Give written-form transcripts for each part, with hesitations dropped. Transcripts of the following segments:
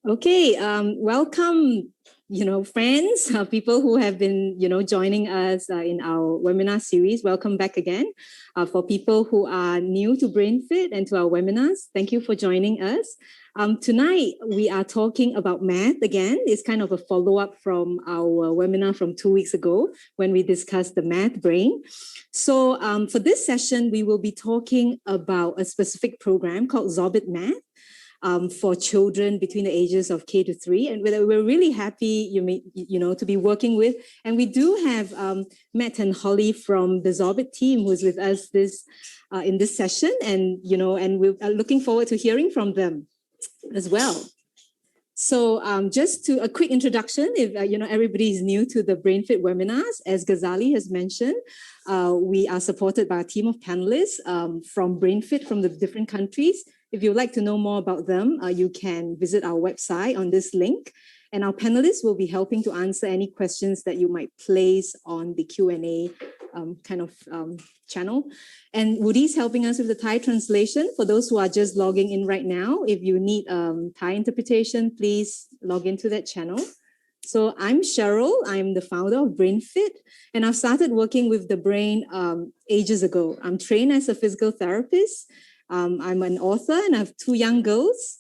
Okay, welcome, friends, people who have been, joining us in our webinar series. Welcome back again. For people who are new to BrainFit and to our webinars, thank you for joining us. Tonight, we are talking about math again. It's kind of a follow-up from our webinar from 2 weeks ago when we discussed the math brain. So for this session, we will be talking about a specific program called ZOBIT Math. For children between the ages of K-3, and we're really happy to be working with. And we do have Matt and Holly from the ZOBIT team who's with us in this session, and we're looking forward to hearing from them as well. So just a quick introduction, if everybody is new to the BrainFit webinars, as Ghazali has mentioned, we are supported by a team of panelists from BrainFit from the different countries. If you'd like to know more about them, you can visit our website on this link. And our panelists will be helping to answer any questions that you might place on the Q&A channel. And Woody's helping us with the Thai translation. For those who are just logging in right now, if you need Thai interpretation, please log into that channel. So I'm Cheryl. I'm the founder of BrainFit, and I've started working with the brain ages ago. I'm trained as a physical therapist. I'm an author and I have 2 young girls.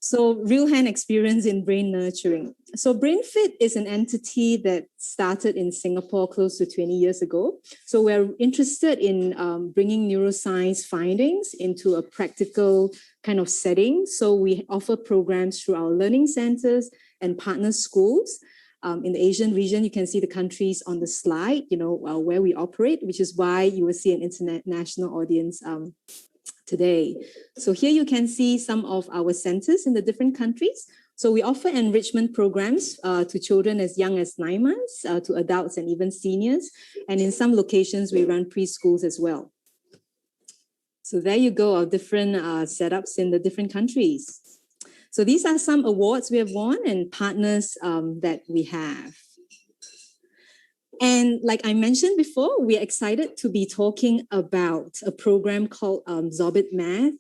So real hand experience in brain nurturing. So BrainFit is an entity that started in Singapore close to 20 years ago. So we're interested in bringing neuroscience findings into a practical kind of setting. So we offer programs through our learning centers and partner schools. In the Asian region, you can see the countries on the slide, where we operate, which is why you will see an international audience today. So here you can see some of our centers in the different countries. So we offer enrichment programs to children as young as 9 months, to adults and even seniors. And in some locations, we run preschools as well. So there you go, our different setups in the different countries. So these are some awards we have won and partners that we have. And like I mentioned before, we are excited to be talking about a program called ZOBIT Math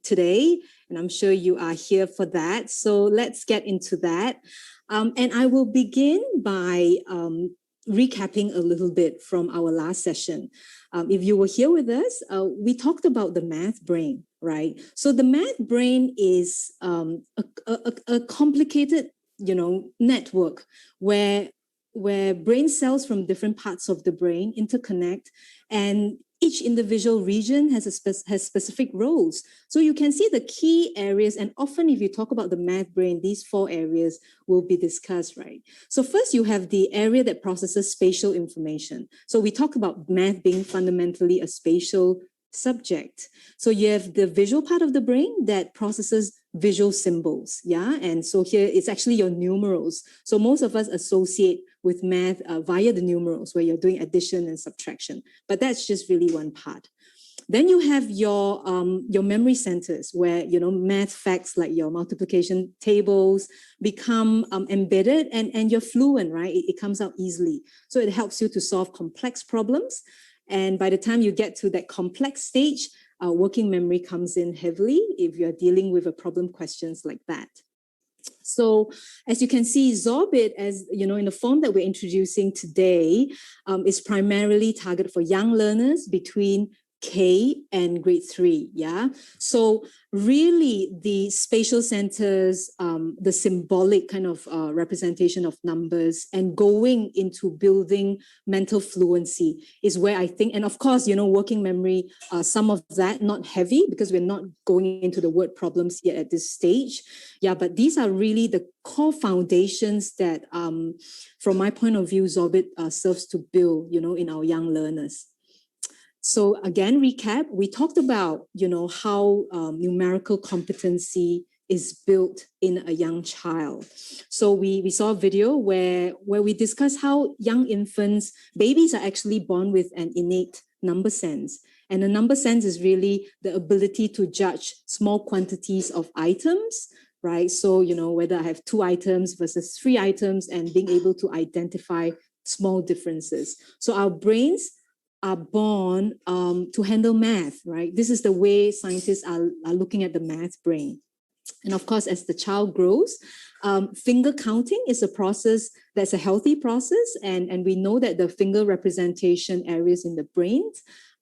today. And I'm sure you are here for that. So let's get into that. And I will begin by recapping a little bit from our last session. If you were here with us, we talked about the math brain, right? So the math brain is a complicated, network where brain cells from different parts of the brain interconnect, and each individual region has specific roles. So you can see the key areas, and often if you talk about the math brain, these 4 areas will be discussed, right? So first you have the area that processes spatial information. So we talk about math being fundamentally a spatial subject. So you have the visual part of the brain that processes visual symbols, yeah? And so here it's actually your numerals. So most of us associate with math via the numerals where you're doing addition and subtraction, but that's just really one part. Then you have your memory centers where, math facts like your multiplication tables become embedded and you're fluent, right? It comes out easily. So it helps you to solve complex problems. And by the time you get to that complex stage, working memory comes in heavily if you're dealing with a problem questions like that. So as you can see, ZOBIT, as in the form that we're introducing today, is primarily targeted for young learners between K and grade 3, yeah? So really the spatial centers, the symbolic kind of representation of numbers and going into building mental fluency is where I think, and of course, working memory, some of that, not heavy because we're not going into the word problems yet at this stage. Yeah, but these are really the core foundations that, from my point of view, ZOBIT serves to build, in our young learners. So again, recap, we talked about, how numerical competency is built in a young child. So we saw a video where we discussed how young infants, babies are actually born with an innate number sense. And a number sense is really the ability to judge small quantities of items, right? So, whether I have 2 items versus 3 items and being able to identify small differences. So our brains are born to handle math, right? This is the way scientists are looking at the math brain. And of course, as the child grows, finger counting is a process that's a healthy process. And we know that the finger representation areas in the brain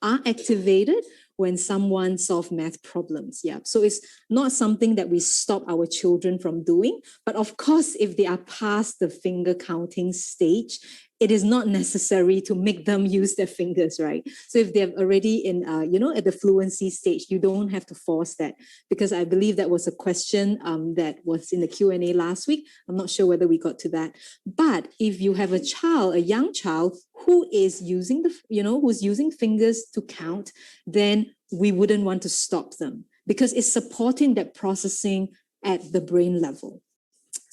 are activated when someone solves math problems. Yeah. So it's not something that we stop our children from doing. But of course, if they are past the finger counting stage, it is not necessary to make them use their fingers, right? So if they're already in, at the fluency stage, you don't have to force that, because I believe that was a question that was in the Q&A last week. I'm not sure whether we got to that. But if you have a young child who is using who's using fingers to count, then we wouldn't want to stop them, because it's supporting that processing at the brain level.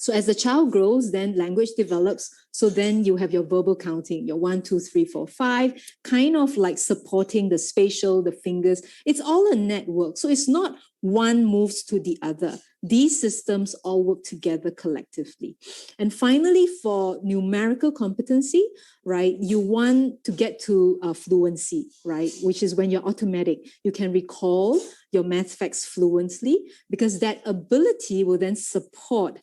So as the child grows, then language develops. So then you have your verbal counting, your 1, 2, 3, 4, 5, kind of like supporting the spatial, the fingers. It's all a network. So it's not one moves to the other. These systems all work together collectively. And finally, for numerical competency, right, you want to get to fluency, right, which is when you're automatic. You can recall your math facts fluently, because that ability will then support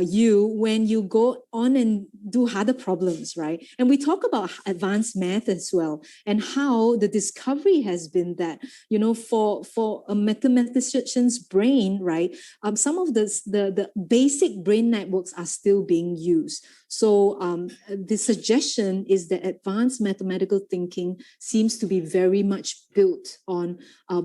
you when you go on and do harder problems, right? And we talk about advanced math as well, and how the discovery has been that, for a mathematician's brain, right, some of the basic brain networks are still being used. So the suggestion is that advanced mathematical thinking seems to be very much built on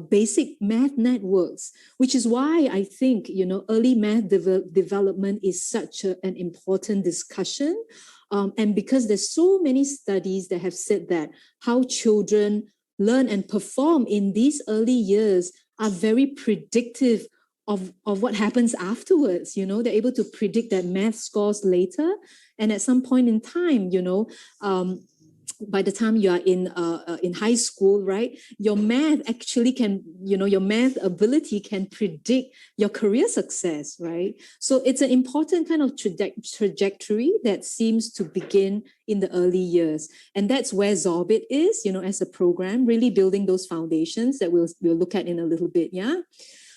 basic math networks, which is why I think, early math development is such an important discussion. And because there's so many studies that have said that how children learn and perform in these early years are very predictive of what happens afterwards. They're able to predict their math scores later. And at some point in time, by the time you are in high school, right, your math actually can, your math ability can predict your career success, right? So it's an important kind of trajectory that seems to begin in the early years. And that's where ZOBIT is, as a program, really building those foundations that we'll look at in a little bit, yeah?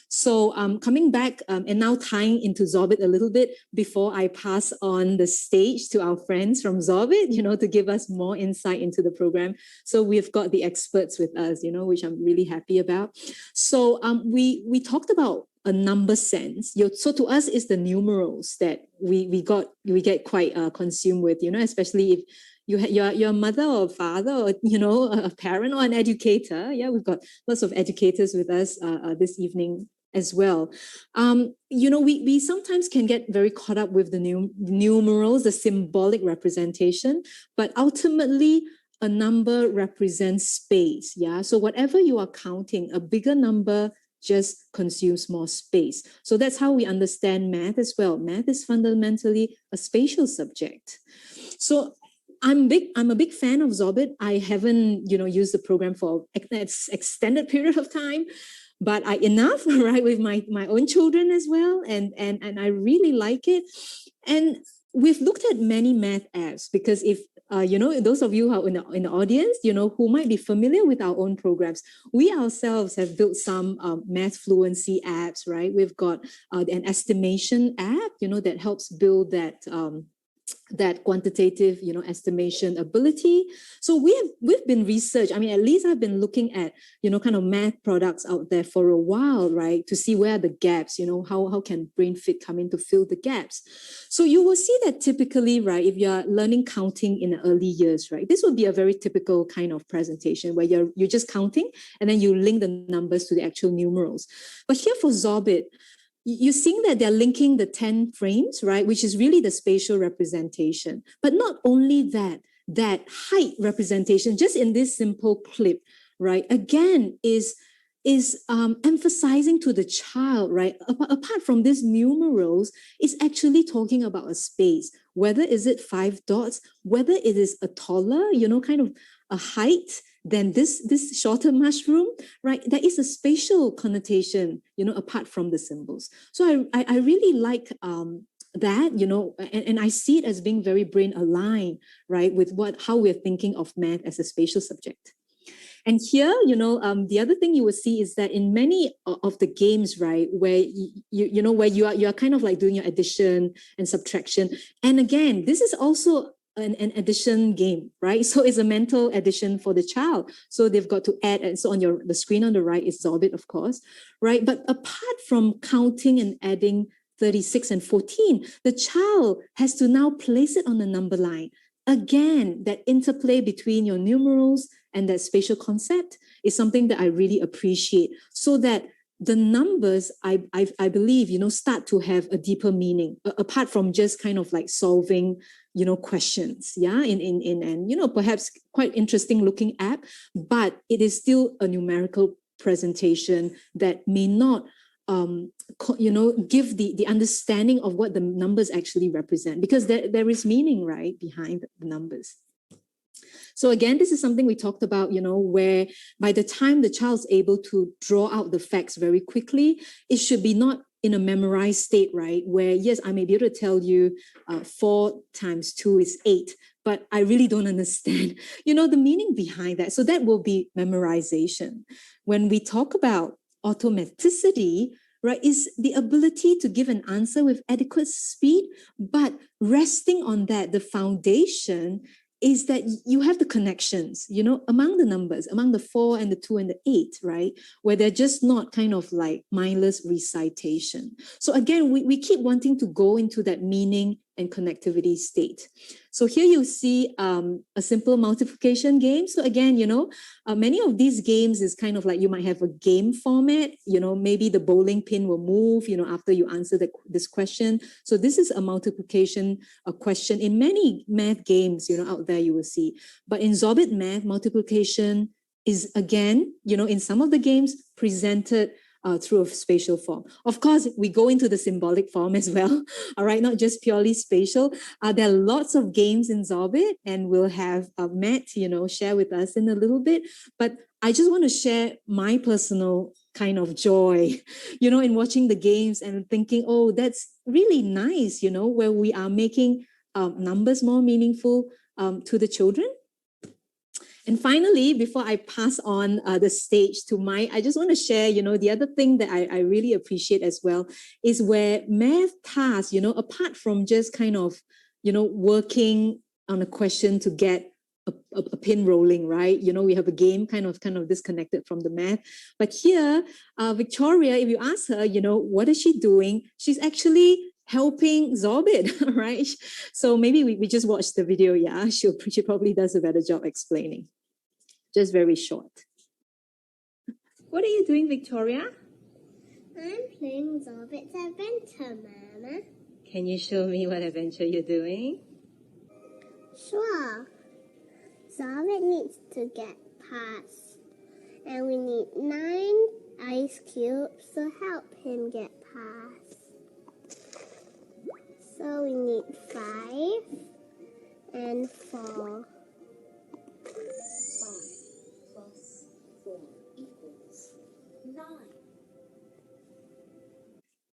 So coming back and now tying into ZOBIT a little bit before I pass on the stage to our friends from ZOBIT, to give us more insight into the program. So we've got the experts with us, which I'm really happy about. So we talked about a number sense. So to us, it's the numerals that we get quite consumed with, especially if you're a mother or father, or a parent or an educator. Yeah, we've got lots of educators with us this evening as well. We sometimes can get very caught up with the numerals, the symbolic representation, but ultimately a number represents space. Yeah, so whatever you are counting, a bigger number just consumes more space. So that's how we understand math as well. Math is fundamentally a spatial subject. So I'm a big fan of ZOBIT. I haven't, used the program for an extended period of time, but enough, right, with my own children as well. And I really like it. And we've looked at many math apps, because if, those of you who are in the audience, who might be familiar with our own programs, we ourselves have built some math fluency apps, right? We've got an estimation app, that helps build that quantitative, estimation ability. So we've been research. I mean, at least I've been looking at, kind of math products out there for a while, right? To see where are the gaps, how can BrainFit come in to fill the gaps. So you will see that typically, right, if you're learning counting in the early years, right, this would be a very typical kind of presentation where you're just counting and then you link the numbers to the actual numerals. But here for ZOBIT, you're seeing that they're linking the 10 frames, right, which is really the spatial representation. But not only that height representation, just in this simple clip, right, again, is emphasizing to the child, right, apart from these numerals, is actually talking about a space, whether is it 5 dots, whether it is a taller, kind of a height than this shorter mushroom, right? There is a spatial connotation, apart from the symbols. So I really like that, and I see it as being very brain aligned, right, with how we're thinking of math as a spatial subject. And here, the other thing you will see is that in many of the games, right, where where you are kind of like doing your addition and subtraction. And again, this is also an addition game, right? So it's a mental addition for the child. So they've got to add, and so on the screen on the right is ZOBIT, of course, right? But apart from counting and adding 36 and 14, the child has to now place it on the number line. Again, that interplay between your numerals and that spatial concept is something that I really appreciate, so that the numbers, I believe, start to have a deeper meaning, apart from just kind of like solving, questions, yeah, and perhaps quite interesting looking app, but it is still a numerical presentation that may not give the understanding of what the numbers actually represent, because there is meaning, right, behind the numbers. So again, this is something we talked about, where by the time the child's able to draw out the facts very quickly, it should be not in a memorized state, right? Where, yes, I may be able to tell you 4 times 2 is 8, but I really don't understand, the meaning behind that. So that will be memorization. When we talk about automaticity, right, is the ability to give an answer with adequate speed, but resting on that, the foundation is that you have the connections, among the numbers, among the 4 and the 2 and the 8, right? Where they're just not kind of like mindless recitation. So again, we keep wanting to go into that meaning and connectivity state. So here you see a simple multiplication game. So again, many of these games is kind of like you might have a game format, maybe the bowling pin will move, after you answer this question. So this is a multiplication question in many math games, out there you will see. But in ZOBIT math, multiplication is again, in some of the games presented through a spatial form. Of course, we go into the symbolic form as well, all right, not just purely spatial. There are lots of games in ZOBIT, and we'll have Matt, share with us in a little bit. But I just want to share my personal kind of joy, in watching the games and thinking, oh, that's really nice, where we are making numbers more meaningful to the children. And finally, before I pass on the stage to Mike, I just want to share, the other thing that I really appreciate as well is where math tasks, apart from just kind of, working on a question to get a pin rolling, right? We have a game kind of disconnected from the math. But here, Victoria, if you ask her, what is she doing? She's actually helping ZOBIT, right? So maybe we just watch the video. Yeah, she probably does a better job explaining. Just very short. What are you doing, Victoria? I'm playing ZOBIT's adventure, Mama. Can you show me what adventure you're doing? Sure. ZOBIT needs to get past, and we need 9 ice cubes to help him get past. So we need 5 and 4. 5 plus 4 equals 9.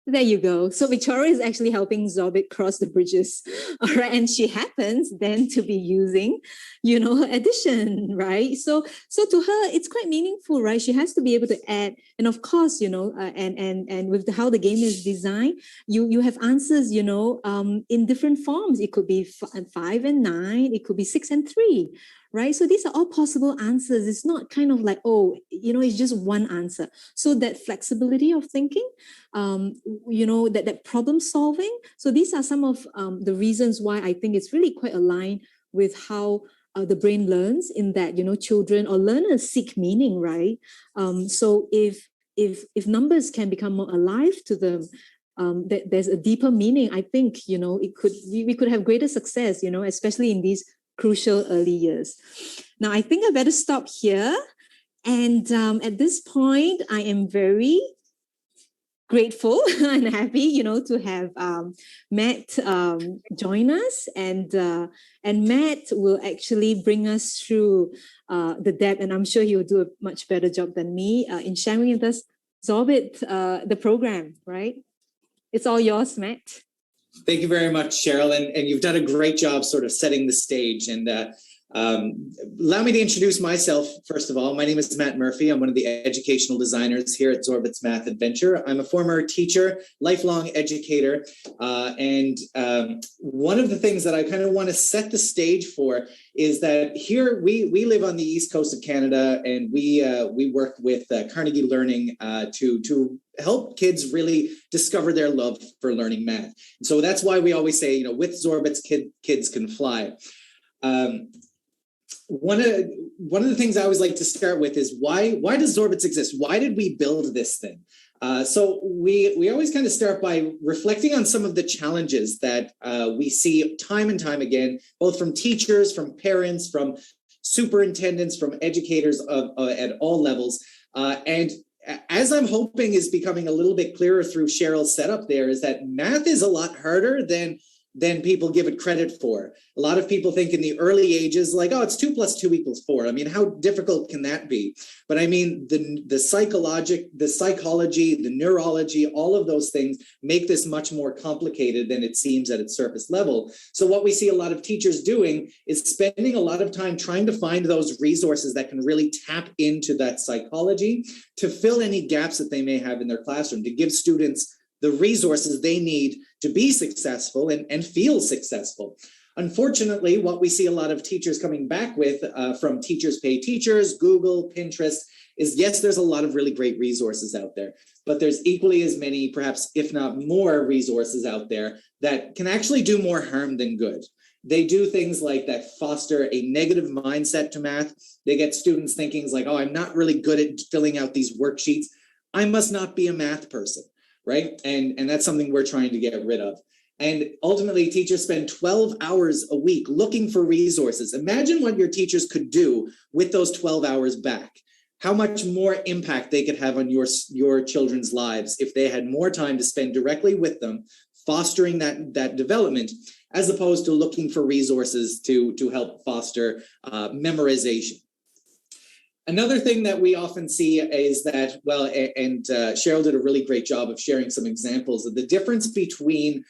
There you go. So Victoria is actually helping ZOBIT cross the bridges. All right. And she happens then to be using, addition, right? So to her, it's quite meaningful, right? She has to be able to add. And of course, and with how the game is designed, you have answers, in different forms. It could be 5 and 9. It could be 6 and 3. Right? So these are all possible answers. It's not kind of like, it's just one answer. So that flexibility of thinking, that problem solving. So these are some of the reasons why I think it's really quite aligned with how the brain learns, in that, children or learners seek meaning, right? So if numbers can become more alive to them, there's a deeper meaning. I think, we could have greater success, especially in these crucial early years. Now, I think I better stop here. And at this point, I am very grateful and happy, to have Matt join us. And Matt will actually bring us through the depth, and I'm sure he will do a much better job than me in sharing with us ZOBIT, the program, right? It's all yours, Matt. Thank you very much, Cheryl, and you've done a great job sort of setting the stage. And Allow me to introduce myself, first of all. My name is Matt Murphy. I'm one of the educational designers here at ZOBIT's Math Adventure. I'm a former teacher, lifelong educator, and one of the things that I kind of want to set the stage for is that here we live on the East Coast of Canada, and we work with Carnegie Learning to help kids really discover their love for learning math. And so that's why we always say, you know, with ZOBIT's kids can fly. One of the things I always like to start with is why does ZOBIT's exist? Why did we build this thing? So we always kind of start by reflecting on some of the challenges that we see time and time again, both from teachers, from parents, from superintendents, from educators at all levels. And as I'm hoping is becoming a little bit clearer through Cheryl's setup there, is that math is a lot harder than people give it credit for. A lot of people think in the early ages, like, oh, it's 2 + 2 = 4. I mean, how difficult can that be? But I mean, the psychology, the neurology, all of those things make this much more complicated than it seems at its surface level. So what we see a lot of teachers doing is spending a lot of time trying to find those resources that can really tap into that psychology to fill any gaps that they may have in their classroom, to give students the resources they need to be successful and feel successful. Unfortunately, what we see a lot of teachers coming back with from Teachers Pay Teachers, Google, Pinterest, is yes, there's a lot of really great resources out there, but there's equally as many, perhaps if not more, resources out there that can actually do more harm than good. They do things like that foster a negative mindset to math. They get students thinking like, oh, I'm not really good at filling out these worksheets. I must not be a math person. Right? And that's something we're trying to get rid of. And ultimately, teachers spend 12 hours a week looking for resources. Imagine what your teachers could do with those 12 hours back. How much more impact they could have on your children's lives if they had more time to spend directly with them, fostering that development, as opposed to looking for resources to help foster memorization. Another thing that we often see is that, well, and Cheryl did a really great job of sharing some examples of the difference between,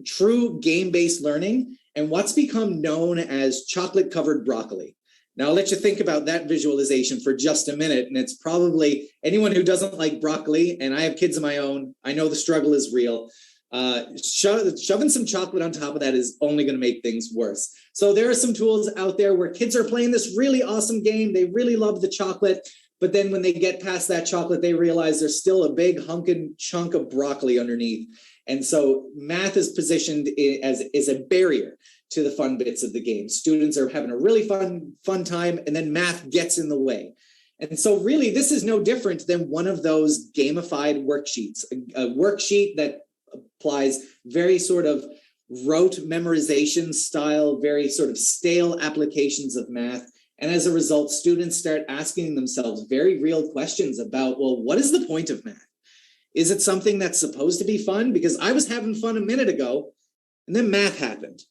true game-based learning and what's become known as chocolate-covered broccoli. Now, I'll let you think about that visualization for just a minute, and it's probably anyone who doesn't like broccoli, and I have kids of my own, I know the struggle is real. Shoving some chocolate on top of that is only going to make things worse. So there are some tools out there where kids are playing this really awesome game. They really love the chocolate, but then when they get past that chocolate, they realize there's still a big hunkin' chunk of broccoli underneath. And so math is positioned as a barrier to the fun bits of the game. Students are having a really fun time, and then math gets in the way. And so really, this is no different than one of those gamified worksheets, a worksheet that applies very sort of rote memorization style, very sort of stale applications of math. And as a result, students start asking themselves very real questions about, well, what is the point of math? Is it something that's supposed to be fun? Because I was having fun a minute ago, and then math happened,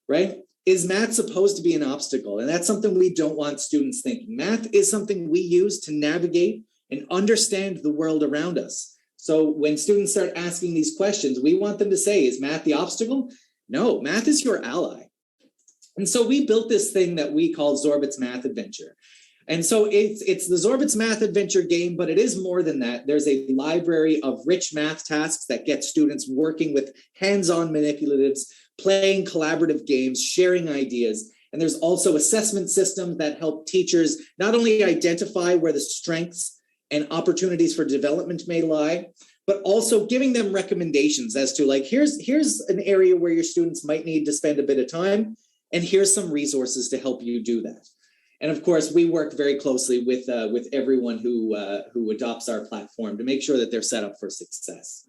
right? Is math supposed to be an obstacle? And that's something we don't want students thinking. Math is something we use to navigate and understand the world around us. So when students start asking these questions, we want them to say, is math the obstacle? No, math is your ally. And so we built this thing that we call ZOBIT's Math Adventure. And so it's the ZOBIT's Math Adventure game, but it is more than that. There's a library of rich math tasks that get students working with hands-on manipulatives, playing collaborative games, sharing ideas. And there's also assessment systems that help teachers not only identify where the strengths and opportunities for development may lie, but also giving them recommendations as to like, here's an area where your students might need to spend a bit of time, and here's some resources to help you do that. And of course, we work very closely with everyone who adopts our platform to make sure that they're set up for success.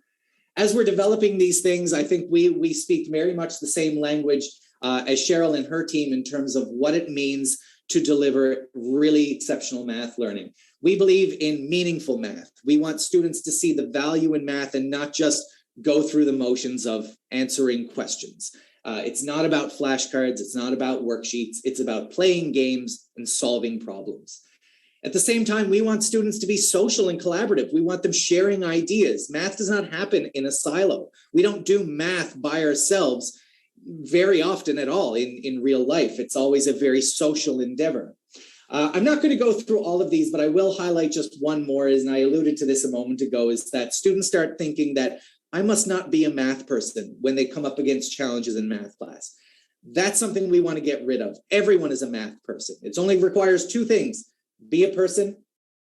As we're developing these things, I think we speak very much the same language as Cheryl and her team in terms of what it means to deliver really exceptional math learning. We believe in meaningful math. We want students to see the value in math and not just go through the motions of answering questions. It's not about flashcards. It's not about worksheets. It's about playing games and solving problems. At the same time, we want students to be social and collaborative. We want them sharing ideas. Math does not happen in a silo. We don't do math by ourselves. very often at all in real life. It's always a very social endeavor. I'm not going to go through all of these, but I will highlight just one more, and I alluded to this a moment ago, is that students start thinking that I must not be a math person when they come up against challenges in math class. That's something we want to get rid of. Everyone is a math person. It only requires two things: be a person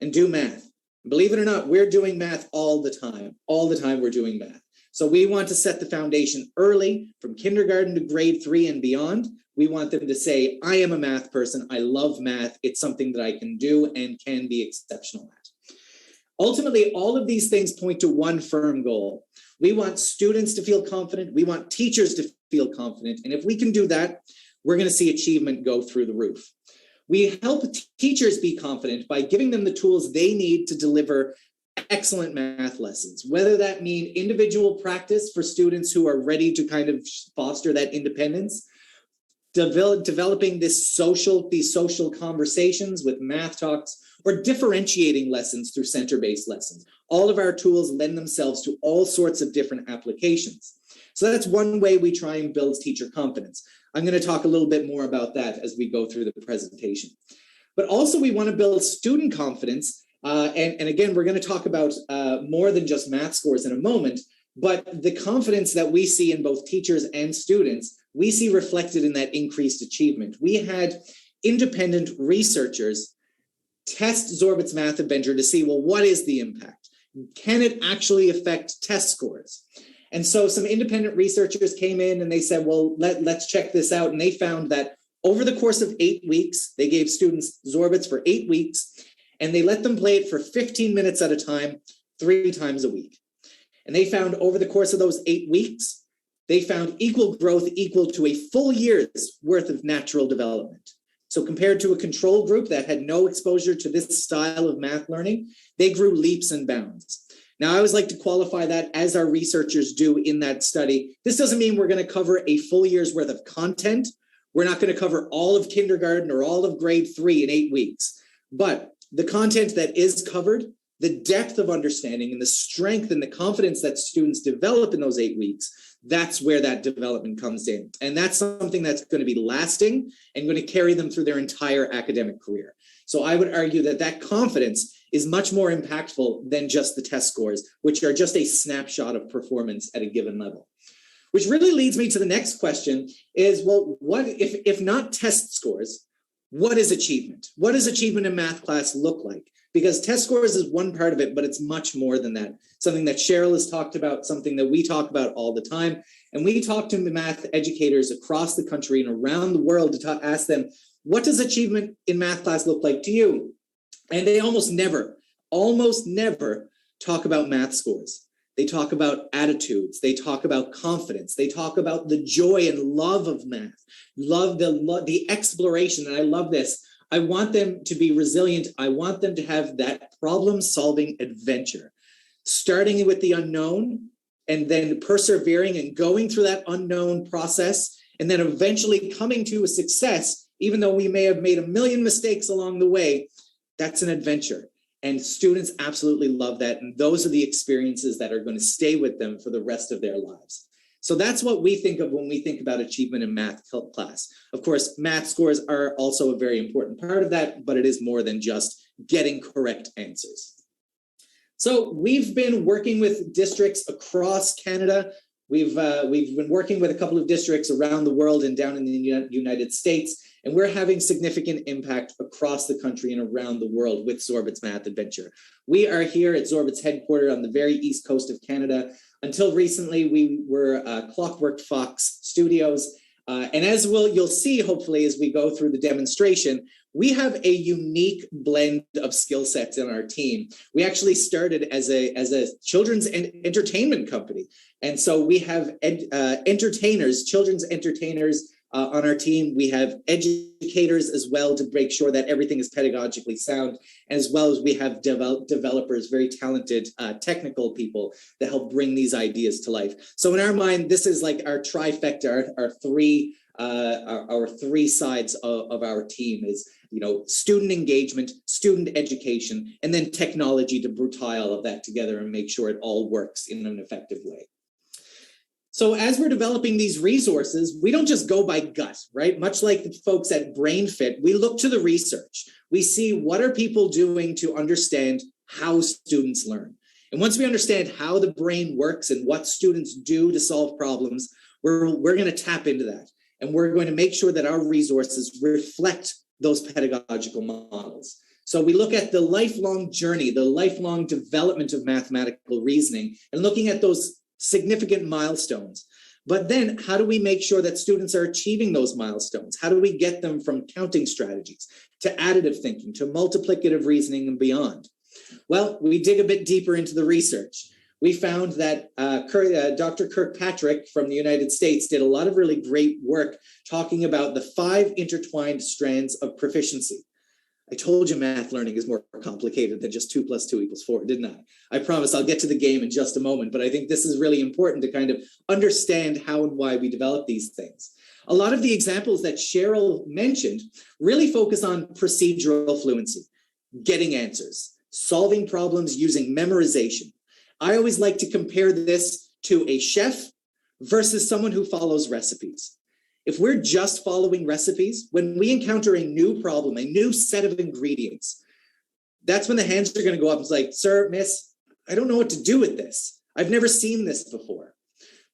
and do math. Believe it or not, we're doing math all the time. All the time we're doing math. So we want to set the foundation early, from kindergarten to grade 3 and beyond. We want them to say, I am a math person. I love math. It's something that I can do and can be exceptional at. Ultimately, all of these things point to one firm goal. We want students to feel confident. We want teachers to feel confident. And if we can do that, we're going to see achievement go through the roof. We help teachers be confident by giving them the tools they need to deliver excellent math lessons, whether that mean individual practice for students who are ready to kind of foster that independence, developing these social conversations with math talks, or differentiating lessons through center-based lessons. All of our tools lend themselves to all sorts of different applications. So that's one way we try and build teacher confidence. I'm going to talk a little bit more about that as we go through the presentation. But also we want to build student confidence. And again, we're going to talk about more than just math scores in a moment, but the confidence that we see in both teachers and students, we see reflected in that increased achievement. We had independent researchers test ZOBIT's Math Adventure to see, well, what is the impact? Can it actually affect test scores? And so some independent researchers came in and they said, well, let's check this out. And they found that over the course of 8 weeks, they gave students ZOBITs for 8 weeks, and they let them play it for 15 minutes at a time, 3 times a week. And they found over the course of those 8 weeks, they found equal growth equal to a full year's worth of natural development. So compared to a control group that had no exposure to this style of math learning, they grew leaps and bounds. Now, I always like to qualify that, as our researchers do in that study. This doesn't mean we're going to cover a full year's worth of content. We're not going to cover all of kindergarten or all of grade 3 in 8 weeks. But the content that is covered, the depth of understanding and the strength and the confidence that students develop in those 8 weeks, that's where that development comes in. And that's something that's going to be lasting and going to carry them through their entire academic career. So I would argue that that confidence is much more impactful than just the test scores, which are just a snapshot of performance at a given level. Which really leads me to the next question is, well, what if not test scores, what is achievement? What does achievement in math class look like? Because test scores is one part of it, but it's much more than that. Something that Cheryl has talked about, something that we talk about all the time. And we talk to math educators across the country and around the world to ask them, what does achievement in math class look like to you? And they almost never talk about math scores. They talk about attitudes. They talk about confidence. They talk about the joy and love of math, the exploration. And I love this. I want them to be resilient. I want them to have that problem-solving adventure, starting with the unknown and then persevering and going through that unknown process, and then eventually coming to a success, even though we may have made a million mistakes along the way. That's an adventure. And students absolutely love that. And those are the experiences that are going to stay with them for the rest of their lives. So that's what we think of when we think about achievement in math class. Of course, math scores are also a very important part of that, but it is more than just getting correct answers. So we've been working with districts across Canada. We've been working with a couple of districts around the world and down in the United States, and we're having significant impact across the country and around the world with ZOBIT's Math Adventure. We are here at ZOBIT's headquarters on the very east coast of Canada. Until recently, we were Clockwork Fox Studios. And as you'll see, hopefully, as we go through the demonstration, we have a unique blend of skill sets in our team. We actually started as a children's entertainment company. And so we have children's entertainers on our team. We have educators as well to make sure that everything is pedagogically sound, as well as we have developers, very talented technical people that help bring these ideas to life. So in our mind, this is like our trifecta, our three sides of our team is, student engagement, student education, and then technology to tie all of that together and make sure it all works in an effective way. So as we're developing these resources, we don't just go by gut, right? Much like the folks at BrainFit, we look to the research. We see what are people doing to understand how students learn. And once we understand how the brain works and what students do to solve problems, we're going to tap into that. And we're going to make sure that our resources reflect those pedagogical models. So we look at the lifelong journey, the lifelong development of mathematical reasoning, and looking at those significant milestones. But then how do we make sure that students are achieving those milestones? How do we get them from counting strategies to additive thinking, to multiplicative reasoning and beyond? Well, we dig a bit deeper into the research. We found that Dr. Kirkpatrick from the United States did a lot of really great work talking about the 5 intertwined strands of proficiency. I told you math learning is more complicated than just 2 + 2 = 4, didn't I? I promise I'll get to the game in just a moment, but I think this is really important to kind of understand how and why we develop these things. A lot of the examples that Cheryl mentioned really focus on procedural fluency, getting answers, solving problems using memorization. I always like to compare this to a chef versus someone who follows recipes. If we're just following recipes, when we encounter a new problem, a new set of ingredients, that's when the hands are going to go up. It's like, sir, miss, I don't know what to do with this. I've never seen this before.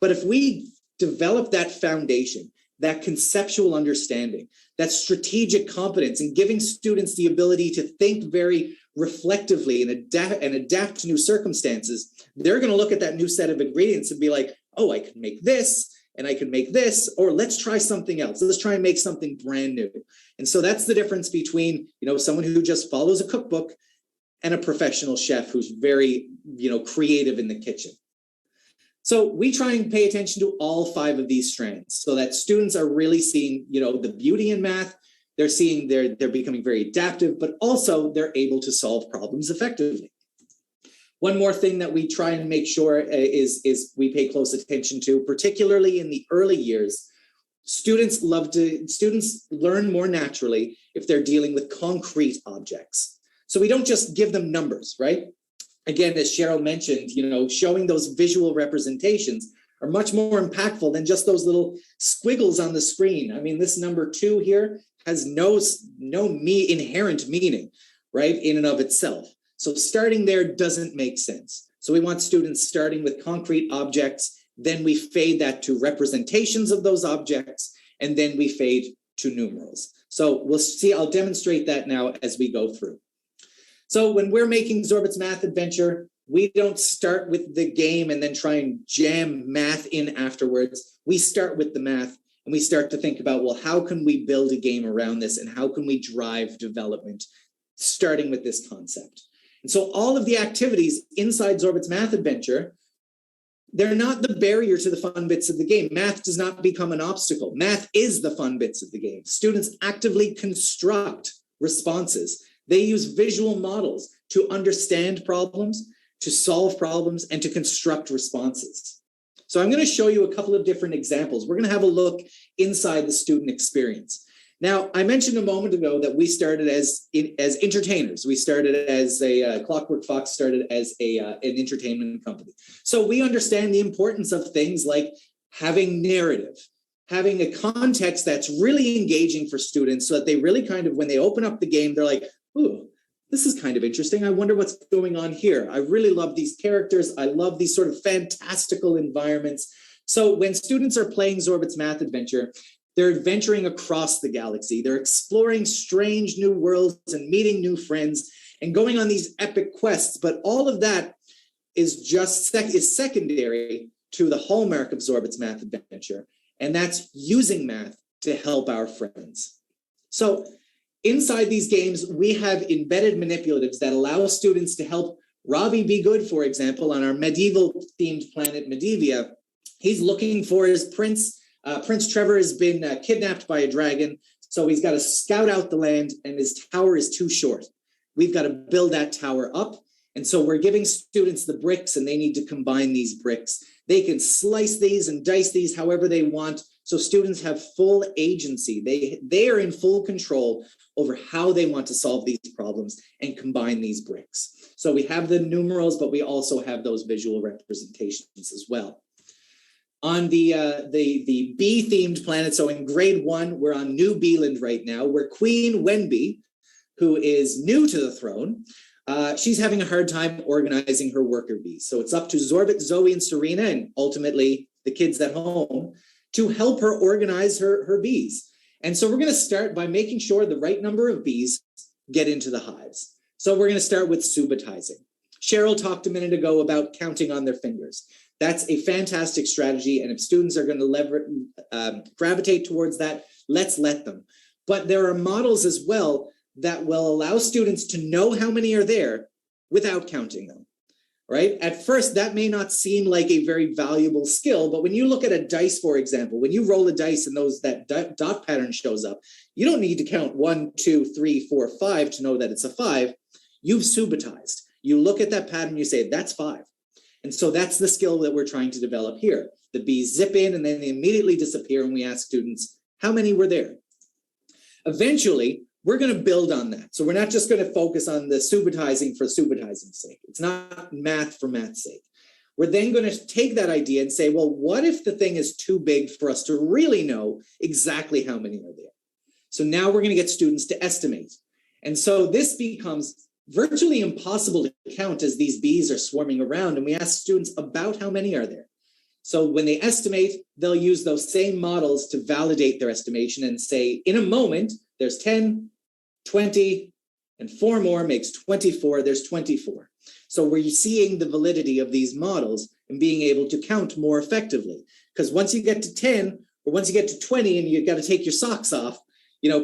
But if we develop that foundation, that conceptual understanding, that strategic competence, and giving students the ability to think very reflectively and adapt to new circumstances, they're going to look at that new set of ingredients and be like, oh, I can make this, and I can make this, or let's try something else. Let's try and make something brand new. And so that's the difference between, someone who just follows a cookbook and a professional chef who's very, creative in the kitchen. So we try and pay attention to all 5 of these strands so that students are really seeing, the beauty in math. They're seeing they're becoming very adaptive, but also they're able to solve problems effectively. One more thing that we try and make sure is we pay close attention to, particularly in the early years. Students learn more naturally if they're dealing with concrete objects. So we don't just give them numbers, right? Again, as Cheryl mentioned, showing those visual representations are much more impactful than just those little squiggles on the screen. I mean, this number 2 here has no inherent meaning, right, in and of itself. So starting there doesn't make sense. So we want students starting with concrete objects, then we fade that to representations of those objects, and then we fade to numerals. So we'll see, I'll demonstrate that now as we go through. So when we're making ZOBIT's Math Adventure, we don't start with the game and then try and jam math in afterwards. We start with the math and we start to think about, well, how can we build a game around this and how can we drive development, starting with this concept. And so all of the activities inside ZOBIT's Math Adventure, they're not the barrier to the fun bits of the game. Math does not become an obstacle. Math is the fun bits of the game. Students actively construct responses. They use visual models to understand problems, to solve problems, and to construct responses. So I'm going to show you a couple of different examples. We're going to have a look inside the student experience. Now, I mentioned a moment ago that we started as entertainers. We started as Clockwork Fox started as an entertainment company. So we understand the importance of things like having narrative, having a context that's really engaging for students so that they really kind of, when they open up the game, they're like, ooh, this is kind of interesting. I wonder what's going on here. I really love these characters. I love these sort of fantastical environments. So when students are playing ZOBIT's Math Adventure, they're adventuring across the galaxy. They're exploring strange new worlds and meeting new friends and going on these epic quests. But all of that is is secondary to the hallmark of ZOBIT's Math Adventure, and that's using math to help our friends. So inside these games, we have embedded manipulatives that allow students to help Robbie be good, for example, on our medieval-themed planet Medivia. He's looking for his prince. Prince Trevor has been kidnapped by a dragon, so he's got to scout out the land, and his tower is too short. We've got to build that tower up, and so we're giving students the bricks, and they need to combine these bricks. They can slice these and dice these however they want, so students have full agency. They are in full control over how they want to solve these problems and combine these bricks. So we have the numerals, but we also have those visual representations as well. On the bee-themed planet, so in grade 1, we're on New Beeland right now, where Queen Wenbee, who is new to the throne, she's having a hard time organizing her worker bees. So it's up to Zorbit, Zoe, and Serena, and ultimately the kids at home, to help her organize her bees. And so we're going to start by making sure the right number of bees get into the hives. So we're going to start with subitizing. Cheryl talked a minute ago about counting on their fingers. That's a fantastic strategy, and if students are going to gravitate towards that, let's let them. But there are models as well that will allow students to know how many are there without counting them, right? At first, that may not seem like a very valuable skill, but when you look at a dice, for example, when you roll a dice and that dot pattern shows up, you don't need to count 1, 2, 3, 4, 5 to know that it's a 5. You've subitized. You look at that pattern, you say, that's 5. And so that's the skill that we're trying to develop here. The bees zip in and then they immediately disappear, and we ask students, how many were there? Eventually, we're going to build on that. So we're not just going to focus on the subitizing for subitizing's sake. It's not math for math's sake. We're then going to take that idea and say, well, what if the thing is too big for us to really know exactly how many are there? So now we're going to get students to estimate. And so this becomes virtually impossible to count as these bees are swarming around, and we ask students about how many are there. So when they estimate, they'll use those same models to validate their estimation and say, in a moment, there's 10, 20, and 4 more makes 24, there's 24. So we're seeing the validity of these models and being able to count more effectively. Because once you get to 10, or once you get to 20 and you've got to take your socks off,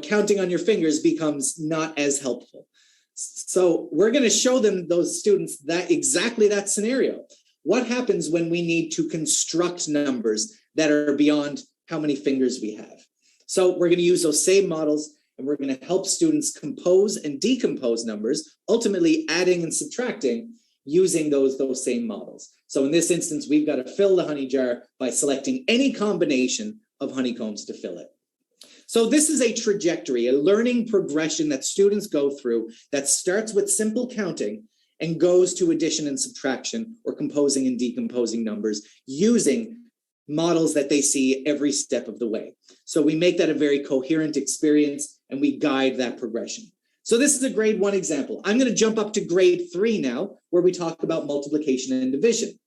counting on your fingers becomes not as helpful. So we're going to show them, those students, that exactly that scenario. What happens when we need to construct numbers that are beyond how many fingers we have? So we're going to use those same models, and we're going to help students compose and decompose numbers, ultimately adding and subtracting using those same models. So in this instance, we've got to fill the honey jar by selecting any combination of honeycombs to fill it. So this is a trajectory, a learning progression that students go through that starts with simple counting and goes to addition and subtraction, or composing and decomposing numbers using models that they see every step of the way. So we make that a very coherent experience, and we guide that progression. So this is a grade 1 example. I'm going to jump up to grade 3 now, where we talk about multiplication and division.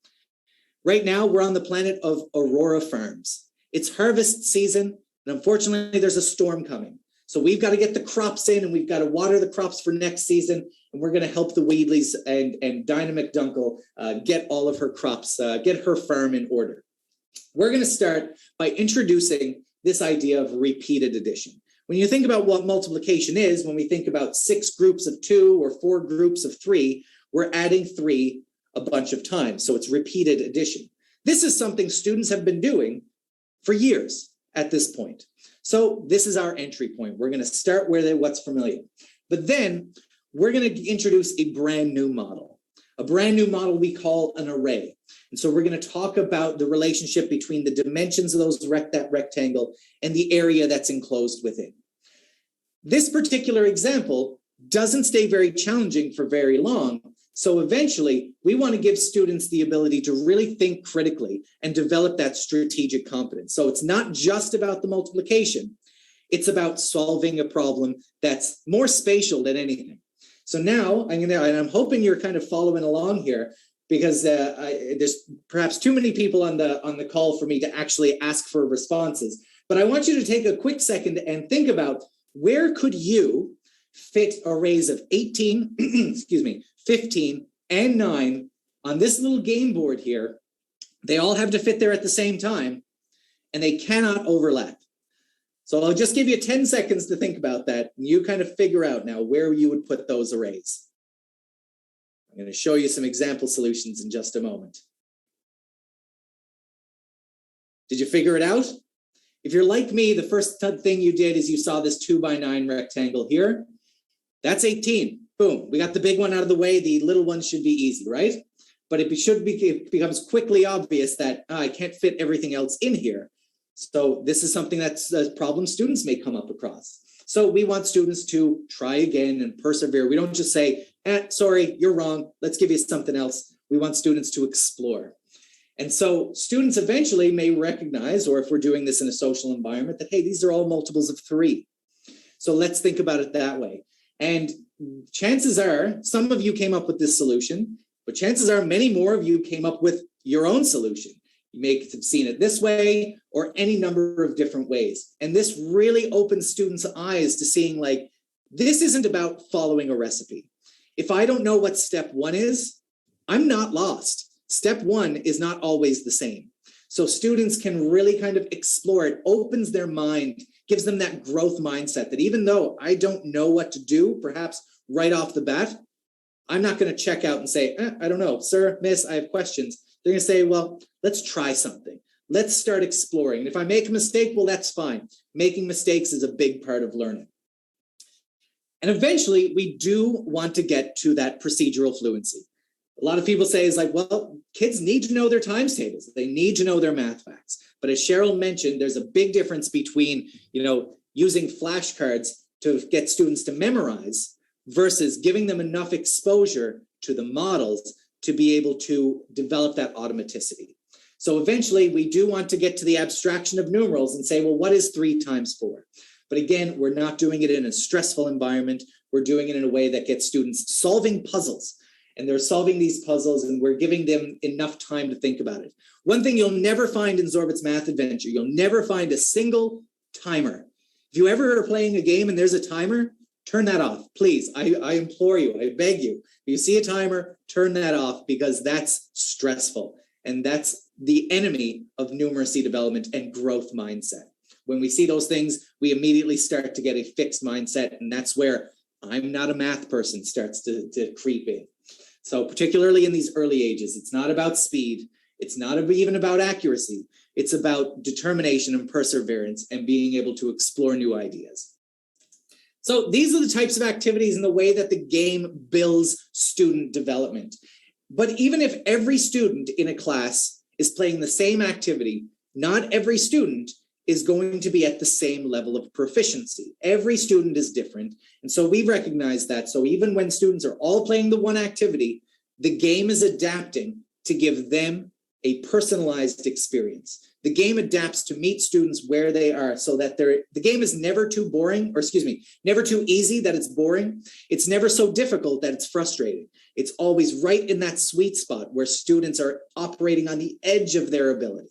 Right now, we're on the planet of Aurora Farms. It's harvest season. And unfortunately, there's a storm coming. So we've got to get the crops in, and we've got to water the crops for next season. And we're going to help the Wheatleys and Dinah McDunkel get all of her crops, get her farm in order. We're going to start by introducing this idea of repeated addition. When you think about what multiplication is, when we think about 6 groups of 2 or 4 groups of 3, we're adding 3 a bunch of times. So it's repeated addition. This is something students have been doing for years at this point. So this is our entry point. We're going to start where what's familiar. But then we're going to introduce a brand new model. A brand new model we call an array. And so we're going to talk about the relationship between the dimensions of that rectangle and the area that's enclosed within. This particular example doesn't stay very challenging for very long. So eventually, we want to give students the ability to really think critically and develop that strategic competence. So it's not just about the multiplication. It's about solving a problem that's more spatial than anything. So now, I'm hoping you're kind of following along here, because there's perhaps too many people on the call for me to actually ask for responses. But I want you to take a quick second and think about, where could you fit arrays of 18, 15, and 9 on this little game board here? They all have to fit there at the same time, and they cannot overlap. So I'll just give you 10 seconds to think about that, and you kind of figure out now where you would put those arrays. I'm going to show you some example solutions in just a moment. Did you figure it out? If you're like me, the first thing you did is you saw this 2x9 rectangle here. That's 18. Boom, we got the big one out of the way. The little one should be easy, right? But it becomes quickly obvious that I can't fit everything else in here. So this is something that's a problem students may come up across. So we want students to try again and persevere. We don't just say, sorry, you're wrong. Let's give you something else. We want students to explore. And so students eventually may recognize, or if we're doing this in a social environment, that, hey, these are all multiples of 3. So let's think about it that way. And chances are, some of you came up with this solution, but chances are many more of you came up with your own solution. You may have seen it this way or any number of different ways. And this really opens students' eyes to seeing, like, this isn't about following a recipe. If I don't know what step 1 is, I'm not lost. Step 1 is not always the same. So students can really kind of explore it, opens their mind, gives them that growth mindset that even though I don't know what to do, perhaps right off the bat, I'm not going to check out and say, I don't know, sir, miss, I have questions. They're going to say, well, let's try something. Let's start exploring. And if I make a mistake, well, that's fine. Making mistakes is a big part of learning. And eventually, we do want to get to that procedural fluency. A lot of people say is like, well, kids need to know their times tables. They need to know their math facts. But as Cheryl mentioned, there's a big difference between, using flashcards to get students to memorize versus giving them enough exposure to the models to be able to develop that automaticity. So eventually, we do want to get to the abstraction of numerals and say, well, what is 3 times 4? But again, we're not doing it in a stressful environment. We're doing it in a way that gets students solving puzzles. And they're solving these puzzles and we're giving them enough time to think about it. One thing you'll never find in ZOBIT's Math Adventure, you'll never find a single timer. If you ever are playing a game and there's a timer, turn that off, please. I implore you, I beg you. If you see a timer, turn that off because that's stressful. And that's the enemy of numeracy development and growth mindset. When we see those things, we immediately start to get a fixed mindset. And that's where I'm not a math person starts to creep in. So particularly in these early ages, it's not about speed. It's not even about accuracy. It's about determination and perseverance and being able to explore new ideas. So these are the types of activities and the way that the game builds student development. But even if every student in a class is playing the same activity, not every student is going to be at the same level of proficiency. Every student is different. And so we recognize that. So even when students are all playing the one activity, the game is adapting to give them a personalized experience. The game adapts to meet students where they are so that the game is never too boring, never too easy that it's boring. It's never so difficult that it's frustrating. It's always right in that sweet spot where students are operating on the edge of their ability.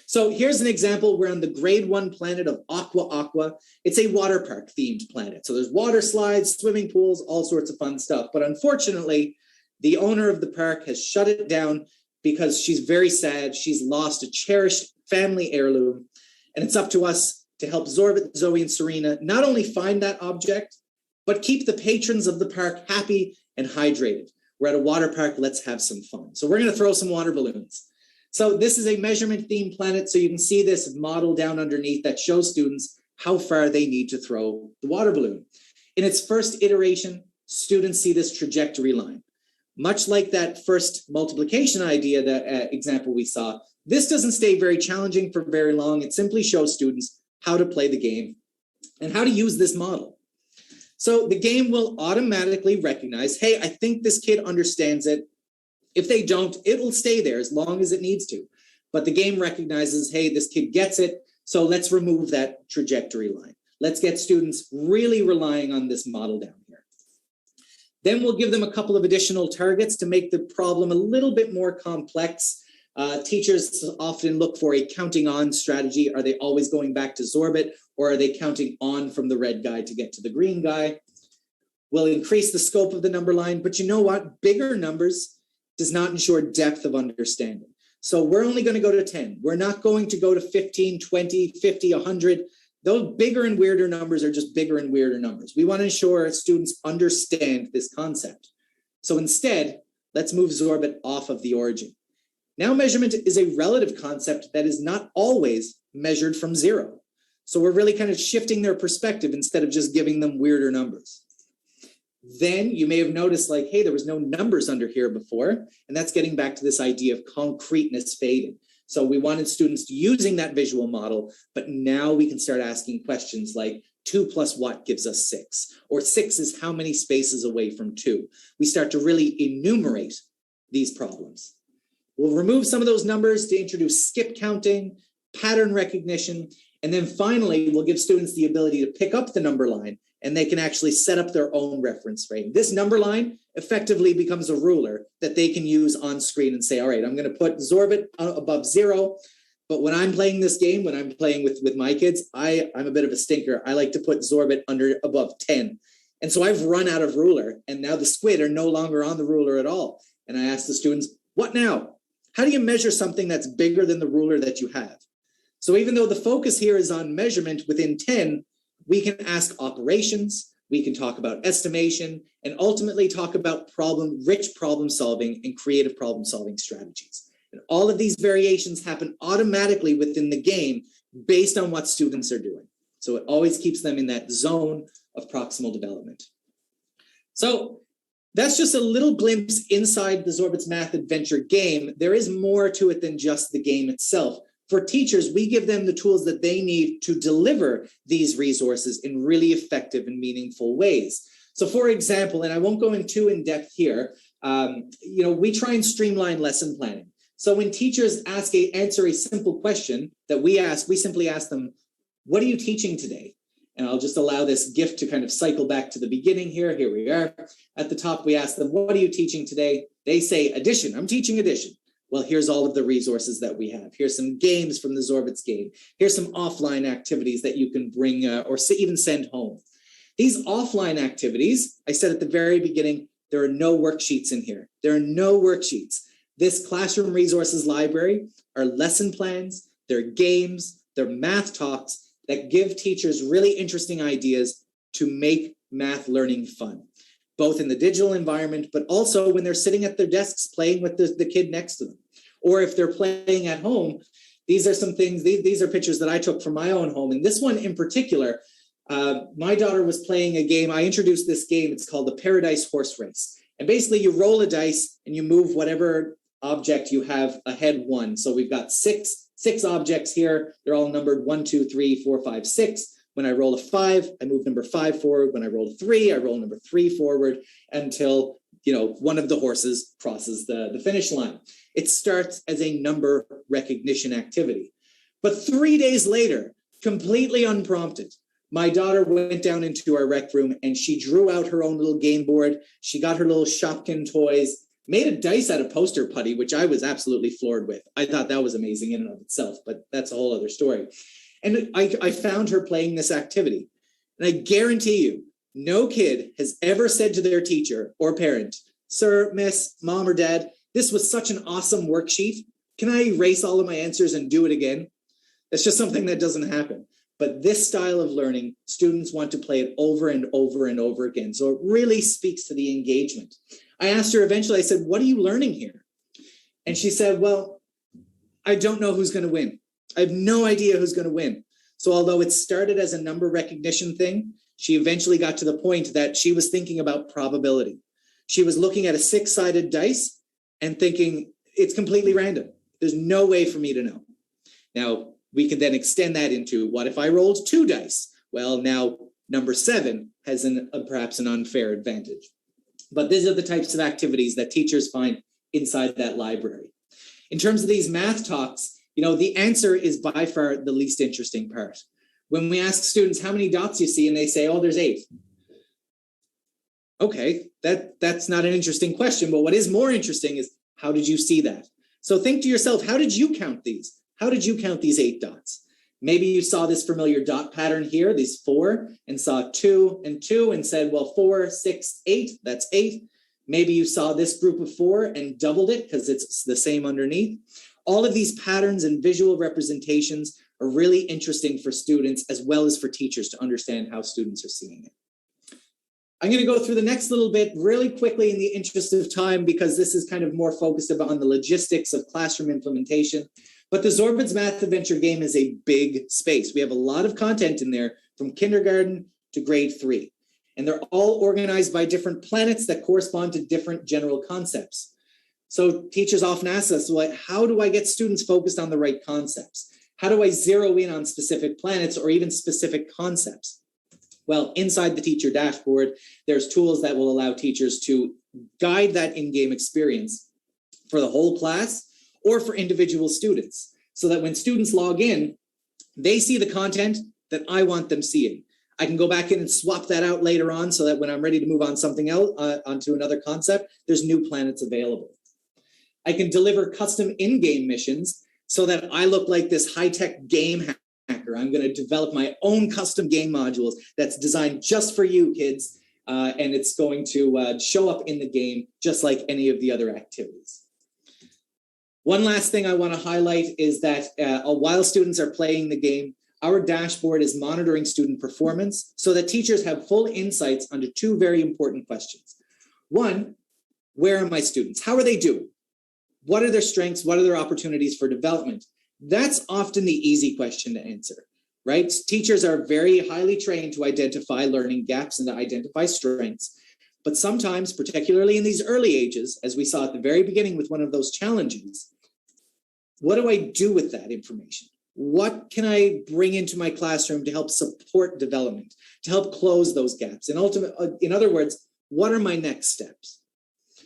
So here's an example. We're on the grade 1 planet of Aqua. It's a water park themed planet. So there's water slides, swimming pools, all sorts of fun stuff. But unfortunately, the owner of the park has shut it down because she's very sad. She's lost a cherished family heirloom. And it's up to us to help ZOBIT, Zoe, and Serena not only find that object, but keep the patrons of the park happy and hydrated. We're at a water park. Let's have some fun. So we're going to throw some water balloons. So this is a measurement themed planet. So you can see this model down underneath that shows students how far they need to throw the water balloon. In its first iteration, students see this trajectory line. Much like that first multiplication idea, that example we saw, this doesn't stay very challenging for very long. It simply shows students how to play the game and how to use this model. So the game will automatically recognize, hey, I think this kid understands it. If they don't, it'll stay there as long as it needs to. But the game recognizes, hey, this kid gets it, so let's remove that trajectory line. Let's get students really relying on this model down here. Then we'll give them a couple of additional targets to make the problem a little bit more complex. Teachers often look for a counting on strategy. Are they always going back to ZOBIT, or are they counting on from the red guy to get to the green guy? We'll increase the scope of the number line, but you know what? Bigger numbers does not ensure depth of understanding. So we're only going to go to 10. We're not going to go to 15, 20, 50, 100. Those bigger and weirder numbers are just bigger and weirder numbers. We want to ensure students understand this concept. So instead, let's move ZOBIT off of the origin. Now measurement is a relative concept that is not always measured from 0. So we're really kind of shifting their perspective instead of just giving them weirder numbers. Then you may have noticed, like, hey, there was no numbers under here before. And that's getting back to this idea of concreteness fading. So we wanted students using that visual model, but now we can start asking questions like 2 plus what gives us 6? Or 6 is how many spaces away from 2? We start to really enumerate these problems. We'll remove some of those numbers to introduce skip counting, pattern recognition, and then finally, we'll give students the ability to pick up the number line and they can actually set up their own reference frame. This number line effectively becomes a ruler that they can use on screen and say, all right, I'm going to put ZOBIT above 0. But when I'm playing this game, when I'm playing with my kids, I'm a bit of a stinker. I like to put ZOBIT above 10. And so I've run out of ruler, and now the squid are no longer on the ruler at all. And I ask the students, what now? How do you measure something that's bigger than the ruler that you have? So even though the focus here is on measurement within 10, we can ask operations, we can talk about estimation, and ultimately talk about rich problem solving and creative problem solving strategies. And all of these variations happen automatically within the game based on what students are doing. So it always keeps them in that zone of proximal development. So that's just a little glimpse inside the ZOBIT's Math Adventure game. There is more to it than just the game itself. For teachers, we give them the tools that they need to deliver these resources in really effective and meaningful ways. So for example, and I won't go in too in depth here, we try and streamline lesson planning. So when teachers answer a simple question that we simply ask them, what are you teaching today? And I'll just allow this GIF to kind of cycle back to the beginning here. Here we are. At the top, we ask them, what are you teaching today? They say addition. I'm teaching addition. Well, here's all of the resources that we have. Here's some games from the ZOBIT's game. Here's some offline activities that you can bring or even send home. These offline activities, I said at the very beginning, there are no worksheets in here. There are no worksheets. This classroom resources library are lesson plans, they're games, they're math talks that give teachers really interesting ideas to make math learning fun, both in the digital environment, but also when they're sitting at their desks playing with the kid next to them. Or if they're playing at home, these are some things, these are pictures that I took from my own home. And this one in particular, my daughter was playing a game. I introduced this game. It's called the Paradise Horse Race. And basically you roll a dice and you move whatever object you have ahead one. So we've got six objects here. They're all numbered 1, 2, 3, 4, 5, 6. When I roll a 5, I move number 5 forward. When I roll a 3, I roll number 3 forward until one of the horses crosses the finish line. It starts as a number recognition activity. But 3 days later, completely unprompted, my daughter went down into our rec room and she drew out her own little game board. She got her little Shopkin toys, made a dice out of poster putty, which I was absolutely floored with. I thought that was amazing in and of itself, but that's a whole other story. And I found her playing this activity. And I guarantee you, no kid has ever said to their teacher or parent, sir, miss, mom, or dad, this was such an awesome worksheet. Can I erase all of my answers and do it again? That's just something that doesn't happen. But this style of learning, students want to play it over and over and over again. So it really speaks to the engagement. I asked her eventually, I said, what are you learning here? And she said, well, I don't know who's going to win. I have no idea who's going to win. So although it started as a number recognition thing, she eventually got to the point that she was thinking about probability. She was looking at a 6-sided dice and thinking, it's completely random. There's no way for me to know. Now, we can then extend that into, what if I rolled 2 dice? Well, now number 7 has perhaps an unfair advantage. But these are the types of activities that teachers find inside that library. In terms of these math talks, the answer is by far the least interesting part. When we ask students how many dots you see and they say, oh, there's 8. Okay, that's not an interesting question, but what is more interesting is, how did you see that? So think to yourself, how did you count these? How did you count these 8 dots? Maybe you saw this familiar dot pattern here, these 4, and saw 2 and 2 and said, well, 4, 6, 8, that's 8. Maybe you saw this group of 4 and doubled it because it's the same underneath. All of these patterns and visual representations are really interesting for students as well as for teachers to understand how students are seeing it. I'm going to go through the next little bit really quickly in the interest of time because this is kind of more focused on the logistics of classroom implementation. But the ZOBIT's Math Adventure game is a big space. We have a lot of content in there from kindergarten to grade 3. And they're all organized by different planets that correspond to different general concepts. So teachers often ask us, well, how do I get students focused on the right concepts? How do I zero in on specific planets or even specific concepts? Well, inside the teacher dashboard, there's tools that will allow teachers to guide that in-game experience for the whole class, or for individual students, so that when students log in, they see the content that I want them seeing. I can go back in and swap that out later on so that when I'm ready to move on something else, onto another concept, there's new planets available. I can deliver custom in-game missions so that I look like this high-tech game hacker. I'm going to develop my own custom game modules that's designed just for you, kids, and it's going to show up in the game just like any of the other activities. One last thing I want to highlight is that while students are playing the game, our dashboard is monitoring student performance so that teachers have full insights onto two very important questions. One, where are my students? How are they doing? What are their strengths? What are their opportunities for development? That's often the easy question to answer, right? Teachers are very highly trained to identify learning gaps and to identify strengths. But sometimes, particularly in these early ages, as we saw at the very beginning with one of those challenges, what do I do with that information? What can I bring into my classroom to help support development, to help close those gaps? And ultimately, in other words, what are my next steps?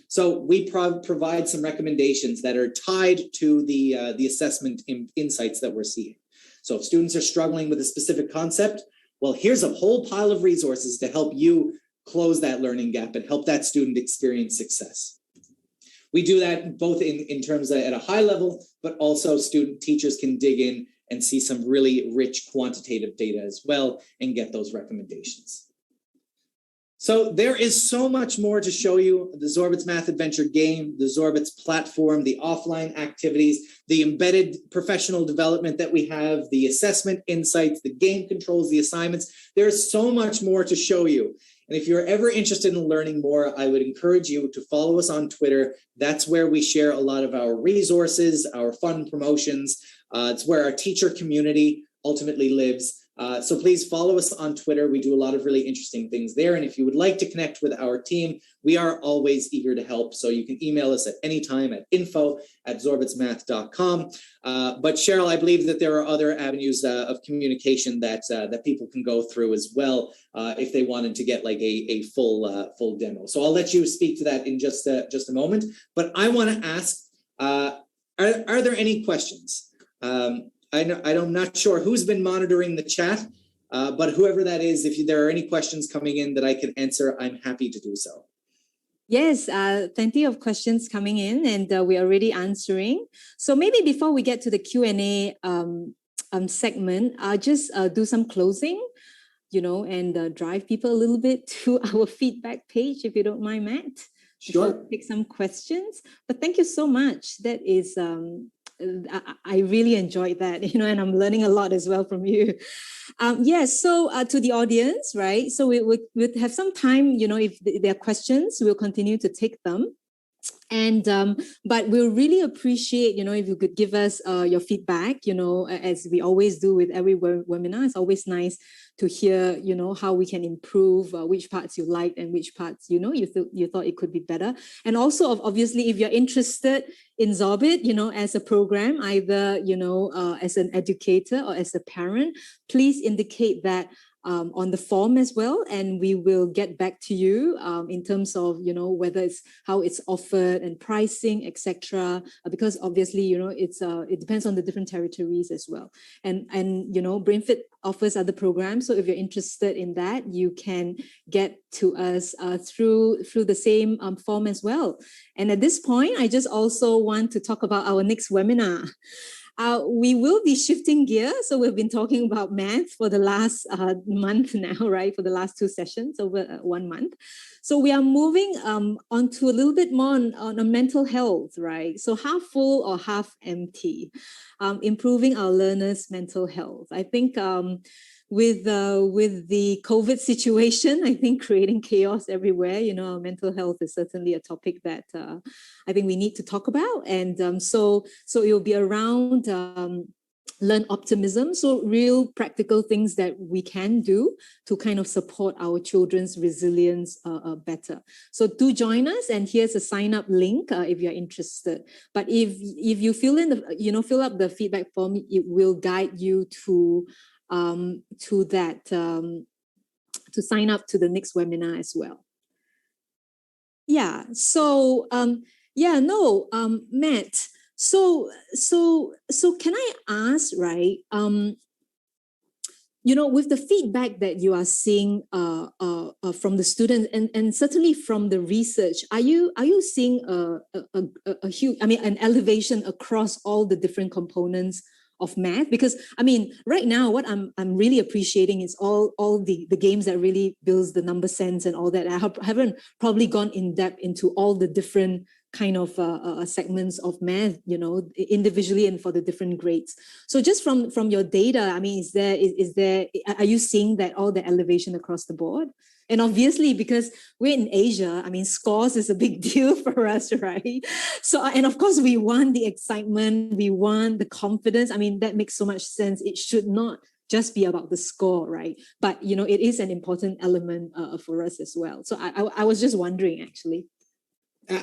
So we provide some recommendations that are tied to the assessment insights that we're seeing. So if students are struggling with a specific concept, well, here's a whole pile of resources to help you close that learning gap and help that student experience success. We do that both in terms of at a high level, but also teachers can dig in and see some really rich quantitative data as well and get those recommendations. So there is so much more to show you: the ZOBIT's Math Adventure game, the ZOBIT's platform, the offline activities, the embedded professional development that we have, the assessment insights, the game controls, the assignments. There's so much more to show you. And if you're ever interested in learning more, I would encourage you to follow us on Twitter. That's where we share a lot of our resources, our fun promotions. It's where our teacher community ultimately lives. So please follow us on Twitter. We do a lot of really interesting things there. And if you would like to connect with our team, we are always eager to help. So you can email us at any time at info@zobitsmath.com. But Cheryl, I believe that there are other avenues of communication that people can go through as well if they wanted to get like a full demo. So I'll let you speak to that in just a moment. But I want to ask, are there any questions? I'm not sure who's been monitoring the chat, but whoever that is, if there are any questions coming in that I can answer, I'm happy to do so. Yes, plenty of questions coming in, and we're already answering. So maybe before we get to the Q&A segment, I'll just do some closing, and drive people a little bit to our feedback page, if you don't mind, Matt. Sure. Take some questions. But thank you so much. That is... I really enjoyed that, and I'm learning a lot as well from you. Yes, so to the audience, right? So we'll have some time, if there are questions, we'll continue to take them. And but we'll really appreciate, if you could give us your feedback, as we always do with every webinar. It's always nice to hear, how we can improve, which parts you liked and which parts, you thought it could be better. And also, obviously, if you're interested in ZOBIT, as a program, either, as an educator or as a parent, please indicate that on the form as well, and we will get back to you in terms of whether it's how it's offered and pricing, etc. Because obviously it depends on the different territories as well. And BrainFit offers other programs, so if you're interested in that, you can get to us through the same form as well. And at this point, I just also want to talk about our next webinar. We will be shifting gear. So we've been talking about math for the last month now, right? For the last 2 sessions, over 1 month. So we are moving on to a little bit more on mental health, right? So half full or half empty, improving our learners' mental health. I think with the COVID situation, I think creating chaos everywhere, our mental health is certainly a topic that I think we need to talk about. And so it will be around learn optimism. So real practical things that we can do to kind of support our children's resilience better. So do join us, and here's a sign up link if you're interested. But if you fill up the feedback form, it will guide you to that, to sign up to the next webinar as well. Yeah, so Matt, So can I ask, right? With the feedback that you are seeing from the students and certainly from the research, are you seeing a huge, an elevation across all the different components of math? Because right now, what I'm really appreciating is all the games that really builds the number sense and all that. I haven't probably gone in depth into all the different kind of segments of math, individually and for the different grades. So just from your data, is there are you seeing that all the elevation across the board? And obviously, because we're in Asia, scores is a big deal for us, right? So, and of course, we want the excitement, we want the confidence. That makes so much sense. It should not just be about the score, right? But, it is an important element for us as well. So I was just wondering, actually.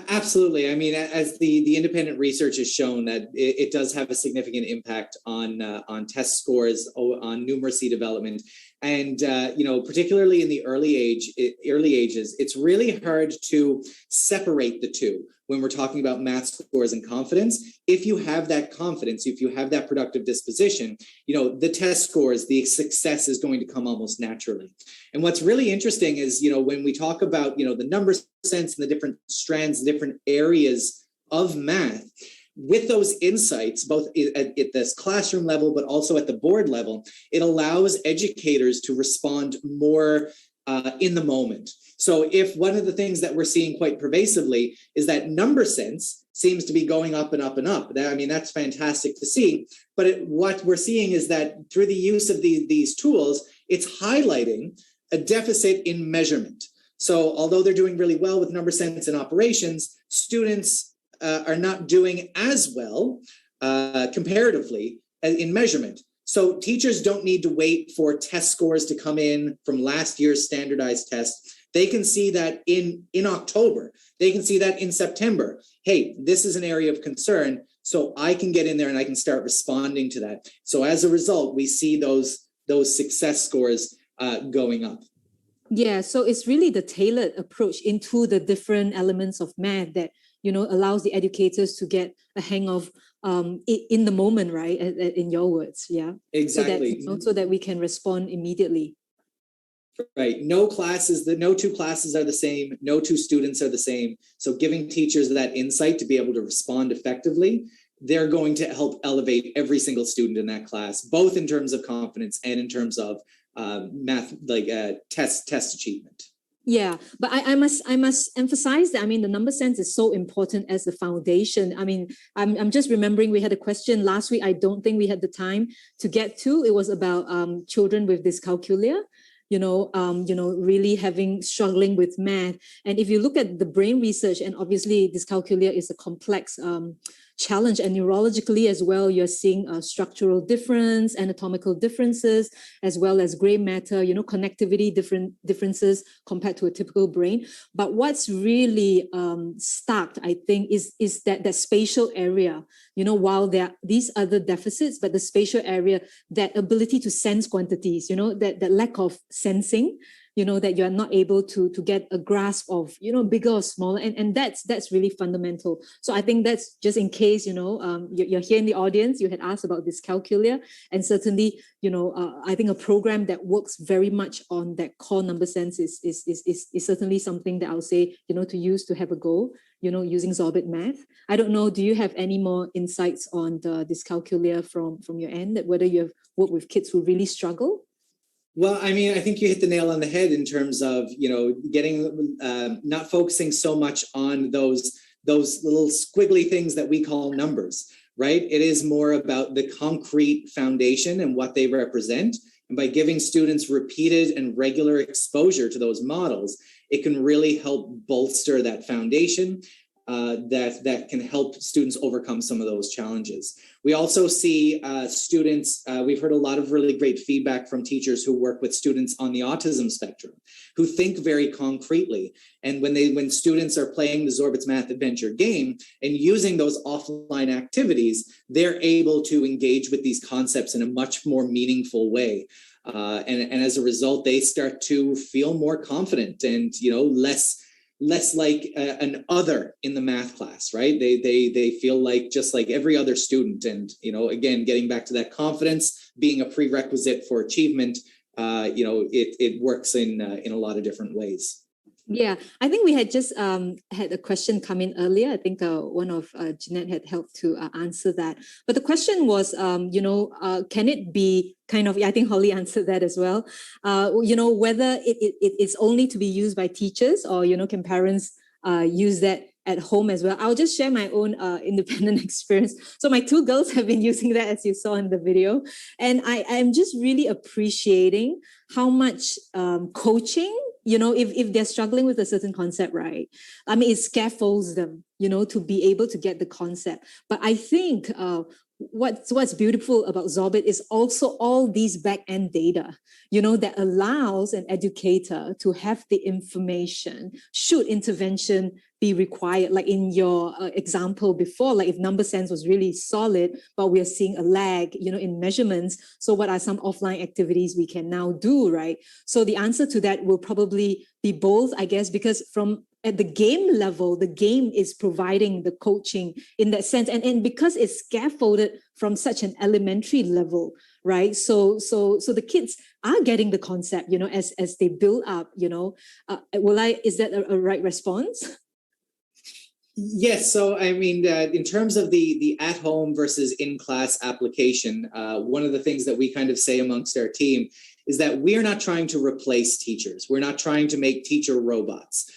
Absolutely. As the independent research has shown that it does have a significant impact on test scores, on numeracy development, and particularly in the early ages, it's really hard to separate the two when we're talking about math scores and confidence. If you have that confidence, if you have that productive disposition, the test scores, the success is going to come almost naturally. And what's really interesting is, when we talk about, the number sense and the different strands, different areas of math, with those insights, both at this classroom level, but also at the board level, it allows educators to respond more in the moment. So if one of the things that we're seeing quite pervasively is that number sense seems to be going up and up and up, that's fantastic to see. But what we're seeing is that through the use of these tools, it's highlighting a deficit in measurement. So although they're doing really well with number sense and operations, students are not doing as well comparatively in measurement. So teachers don't need to wait for test scores to come in from last year's standardized tests. They can see that in October. They can see that in September. Hey, this is an area of concern. So I can get in there and I can start responding to that. So as a result, we see those success scores going up. Yeah, so it's really the tailored approach into the different elements of math that, allows the educators to get a hang of in the moment, right? In your words, yeah. Exactly. So that we can respond immediately. Right. No two classes are the same. No two students are the same. So giving teachers that insight to be able to respond effectively, they're going to help elevate every single student in that class, both in terms of confidence and in terms of math, test achievement. Yeah, but I must emphasize that, the number sense is so important as the foundation. I'm just remembering we had a question last week. I don't think we had the time to get to. It was about children with dyscalculia, really struggling with math. And if you look at the brain research, and obviously dyscalculia is a complex challenge, and neurologically as well, you're seeing structural difference, anatomical differences, as well as gray matter, connectivity differences compared to a typical brain. But what's really stuck, I think, is that spatial area, while there are these other deficits, but the spatial area, that ability to sense quantities, that lack of sensing, that you're not able to get a grasp of, bigger or smaller. And that's really fundamental. So I think that's just in case, you're here in the audience, you had asked about dyscalculia, and certainly, I think a program that works very much on that core number sense is certainly something that I'll say, to use to have a go, using ZOBIT math. I don't know, do you have any more insights on the dyscalculia from your end, that whether you've worked with kids who really struggle? Well, I think you hit the nail on the head in terms of, getting, not focusing so much on those little squiggly things that we call numbers, right? It is more about the concrete foundation and what they represent. And by giving students repeated and regular exposure to those models, it can really help bolster that foundation that can help students overcome some of those challenges. We also see students, we've heard a lot of really great feedback from teachers who work with students on the autism spectrum, who think very concretely. And when students are playing the ZOBIT's Math Adventure game and using those offline activities, they're able to engage with these concepts in a much more meaningful way. And as a result, they start to feel more confident and, less like an other in the math class, right? They feel like just like every other student. And, again, getting back to that confidence being a prerequisite for achievement, it works in a lot of different ways. Yeah, I think we had just had a question come in earlier. I think one of Jeanette had helped to answer that. But the question was, can it be kind of, I think Holly answered that as well, whether it's only to be used by teachers or, can parents use that at home as well. I'll just share my own independent experience. So my two girls have been using that, as you saw in the video. And I'm just really appreciating how much coaching, if they're struggling with a certain concept, right? I mean, it scaffolds them, to be able to get the concept. But I think what's beautiful about ZOBIT is also all these back-end data, that allows an educator to have the information should intervention be required. Like in your example before, like if number sense was really solid, but we are seeing a lag, in measurements. So what are some offline activities we can now do, right? So the answer to that will probably be both, I guess, because at the game level, the game is providing the coaching in that sense. And because it's scaffolded from such an elementary level, right? So the kids are getting the concept, as they build up, is that a right response? Yes. So, I mean, in terms of the at-home versus in-class application, one of the things that we kind of say amongst our team is that we're not trying to replace teachers. We're not trying to make teacher robots.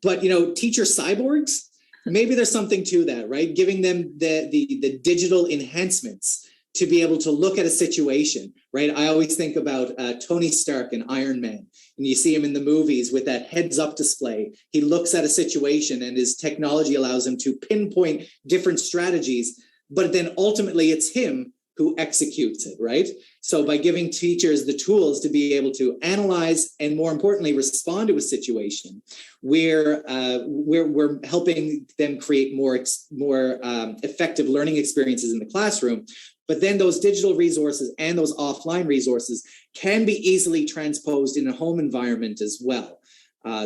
But, teacher cyborgs, maybe there's something to that, right? Giving them the digital enhancements to be able to look at a situation, right? I always think about Tony Stark and Iron Man, and you see him in the movies with that heads-up display. He looks at a situation and his technology allows him to pinpoint different strategies, but then ultimately it's him who executes it, right? So by giving teachers the tools to be able to analyze and, more importantly, respond to a situation, we're helping them create more effective learning experiences in the classroom. But then those digital resources and those offline resources can be easily transposed in a home environment as well.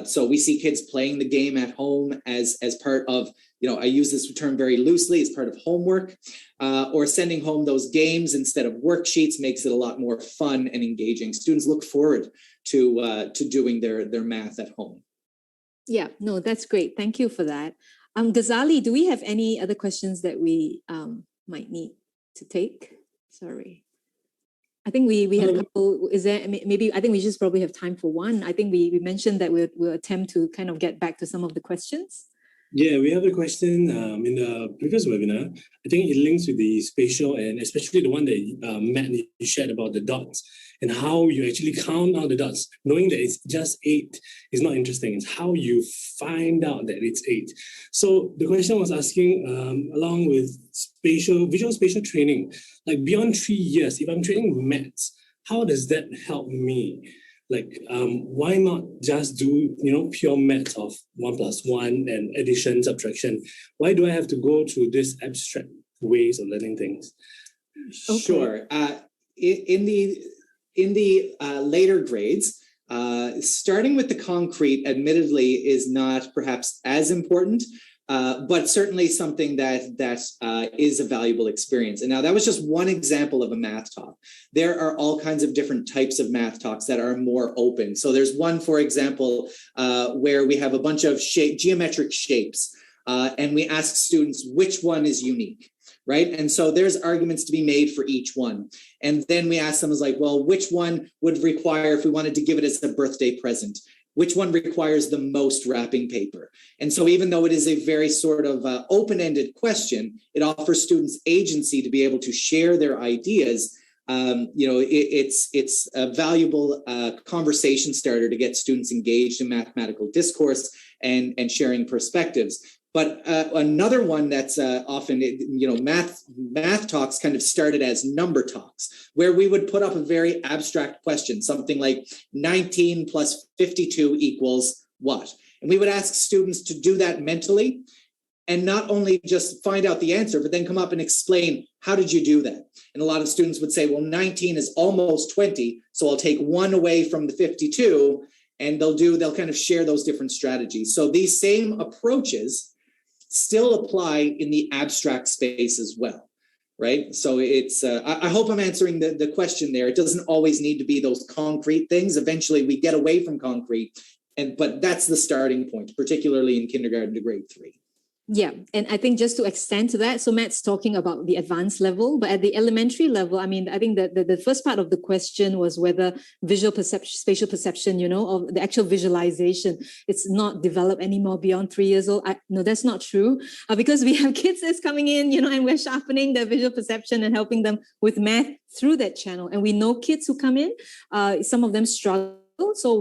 So we see kids playing the game at home as part of, I use this term very loosely, as part of homework, or sending home those games instead of worksheets makes it a lot more fun and engaging. Students look forward to doing their math at home. Yeah, no, that's great. Thank you for that. Ghazali, do we have any other questions that we might need to take? Sorry. I think we had a couple. Is there, maybe, I think we just probably have time for one. I think we mentioned that we'll attempt to kind of get back to some of the questions. Yeah, we have a question in the previous webinar. I think it links with the spatial, and especially the one that Matt, you shared about the dots and how you actually count out the dots. Knowing that it's just 8 is not interesting. It's how you find out that it's 8. So the question was asking, along with visual spatial training, like beyond 3 years, if I'm training maths, how does that help me? Like, why not just do, pure maths of 1 + 1 and addition, subtraction? Why do I have to go through this abstract ways of learning things? Okay. Sure. In the later grades, starting with the concrete, admittedly, is not perhaps as important, but certainly something that is a valuable experience. And now that was just one example of a math talk. There are all kinds of different types of math talks that are more open. So there's one, for example, where we have a bunch of geometric shapes, and we ask students which one is unique. Right. And so there's arguments to be made for each one. And then we ask them, well, which one would require, if we wanted to give it as a birthday present, which one requires the most wrapping paper? And so even though it is a very sort of open-ended question, it offers students agency to be able to share their ideas. It's a valuable conversation starter to get students engaged in mathematical discourse and sharing perspectives. But another one that's often, math talks kind of started as number talks, where we would put up a very abstract question, something like 19 plus 52 equals what? And we would ask students to do that mentally and not only just find out the answer, but then come up and explain, how did you do that? And a lot of students would say, well, 19 is almost 20, so I'll take 1 away from the 52 and they'll kind of share those different strategies. So these same approaches still apply in the abstract space as well, right? So it's, I hope I'm answering the question there. It doesn't always need to be those concrete things. Eventually we get away from concrete, but that's the starting point, particularly in kindergarten to grade 3. Yeah, and I think just to extend to that, so Matt's talking about the advanced level, but at the elementary level, I mean, I think that the first part of the question was whether visual perception, spatial perception, of the actual visualization, it's not developed anymore beyond 3 years old. No, that's not true, because we have kids that's coming in, and we're sharpening their visual perception and helping them with math through that channel. And we know kids who come in, some of them struggle. So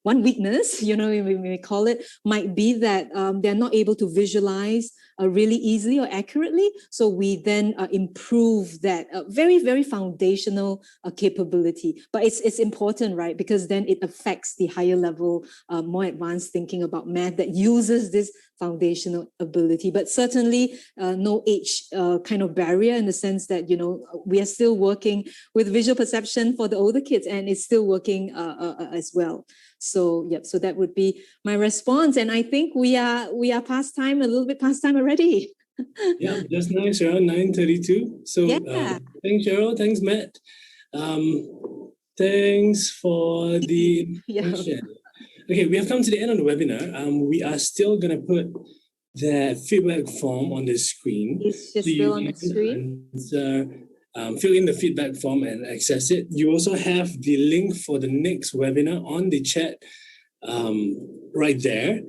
one weakness, we call it, might be that they're not able to visualize really easily or accurately. So we then improve that very, very foundational capability. But it's important, right? Because then it affects the higher level, more advanced thinking about math that uses this foundational ability. But certainly no age kind of barrier, in the sense that, we are still working with visual perception for the older kids, and it's still working as well. So so that would be my response. And I think we are past time, a little bit past time already. Yeah, just now it's around 9:32. So Yeah. thanks, Cheryl. Thanks, Matt. Thanks for the question. Okay, we have come to the end of the webinar. We are still going to put the feedback form on the screen. It's just still on the screen. Fill in the feedback form and access it. You also have the link for the next webinar on the chat right there.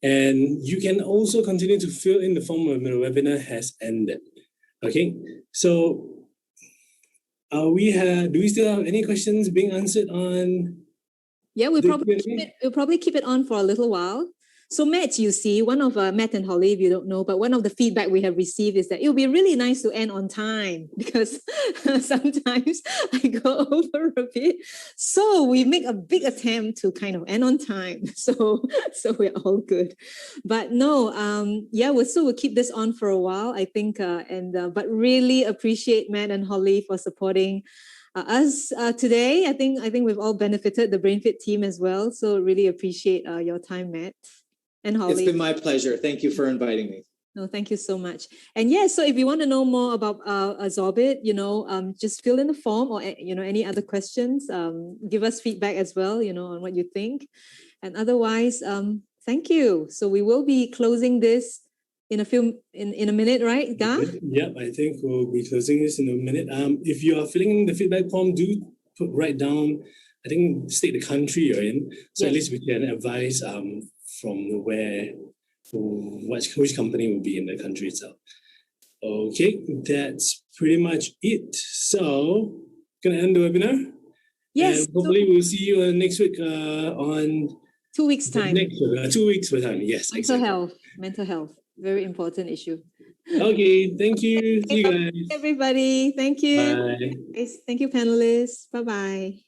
And you can also continue to fill in the form when the webinar has ended. Okay, so do we still have any questions being answered on? Yeah, we'll probably keep it on for a little while. So Matt, you see, one of Matt and Holly, if you don't know, but one of the feedback we have received is that it would be really nice to end on time, because sometimes I go over a bit. So we make a big attempt to kind of end on time. So we're all good. But no, we'll keep this on for a while, I think, but really appreciate Matt and Holly for supporting us today. I think we've all benefited, the BrainFit team as well. So really appreciate your time, Matt and Holly. It's been my pleasure. Thank you for inviting me. No, thank you so much. And so if you want to know more about ZOBIT, just fill in the form, or any other questions. Give us feedback as well, on what you think. And otherwise, thank you. So we will be closing this in a minute, right, Ga? Yep, I think we'll be closing this in a minute. If you are filling in the feedback form, do write down, I think, state the country you're in, so at least we can advise from which company will be in the country itself. Okay, that's pretty much it. So, gonna end the webinar. Yes. And hopefully we'll see you next week on 2 weeks time. 2 weeks for time. Yes. Mental health, very important issue. Okay, thank you. See you guys. Everybody, thank you. Bye. Thank you, panelists. Bye-bye.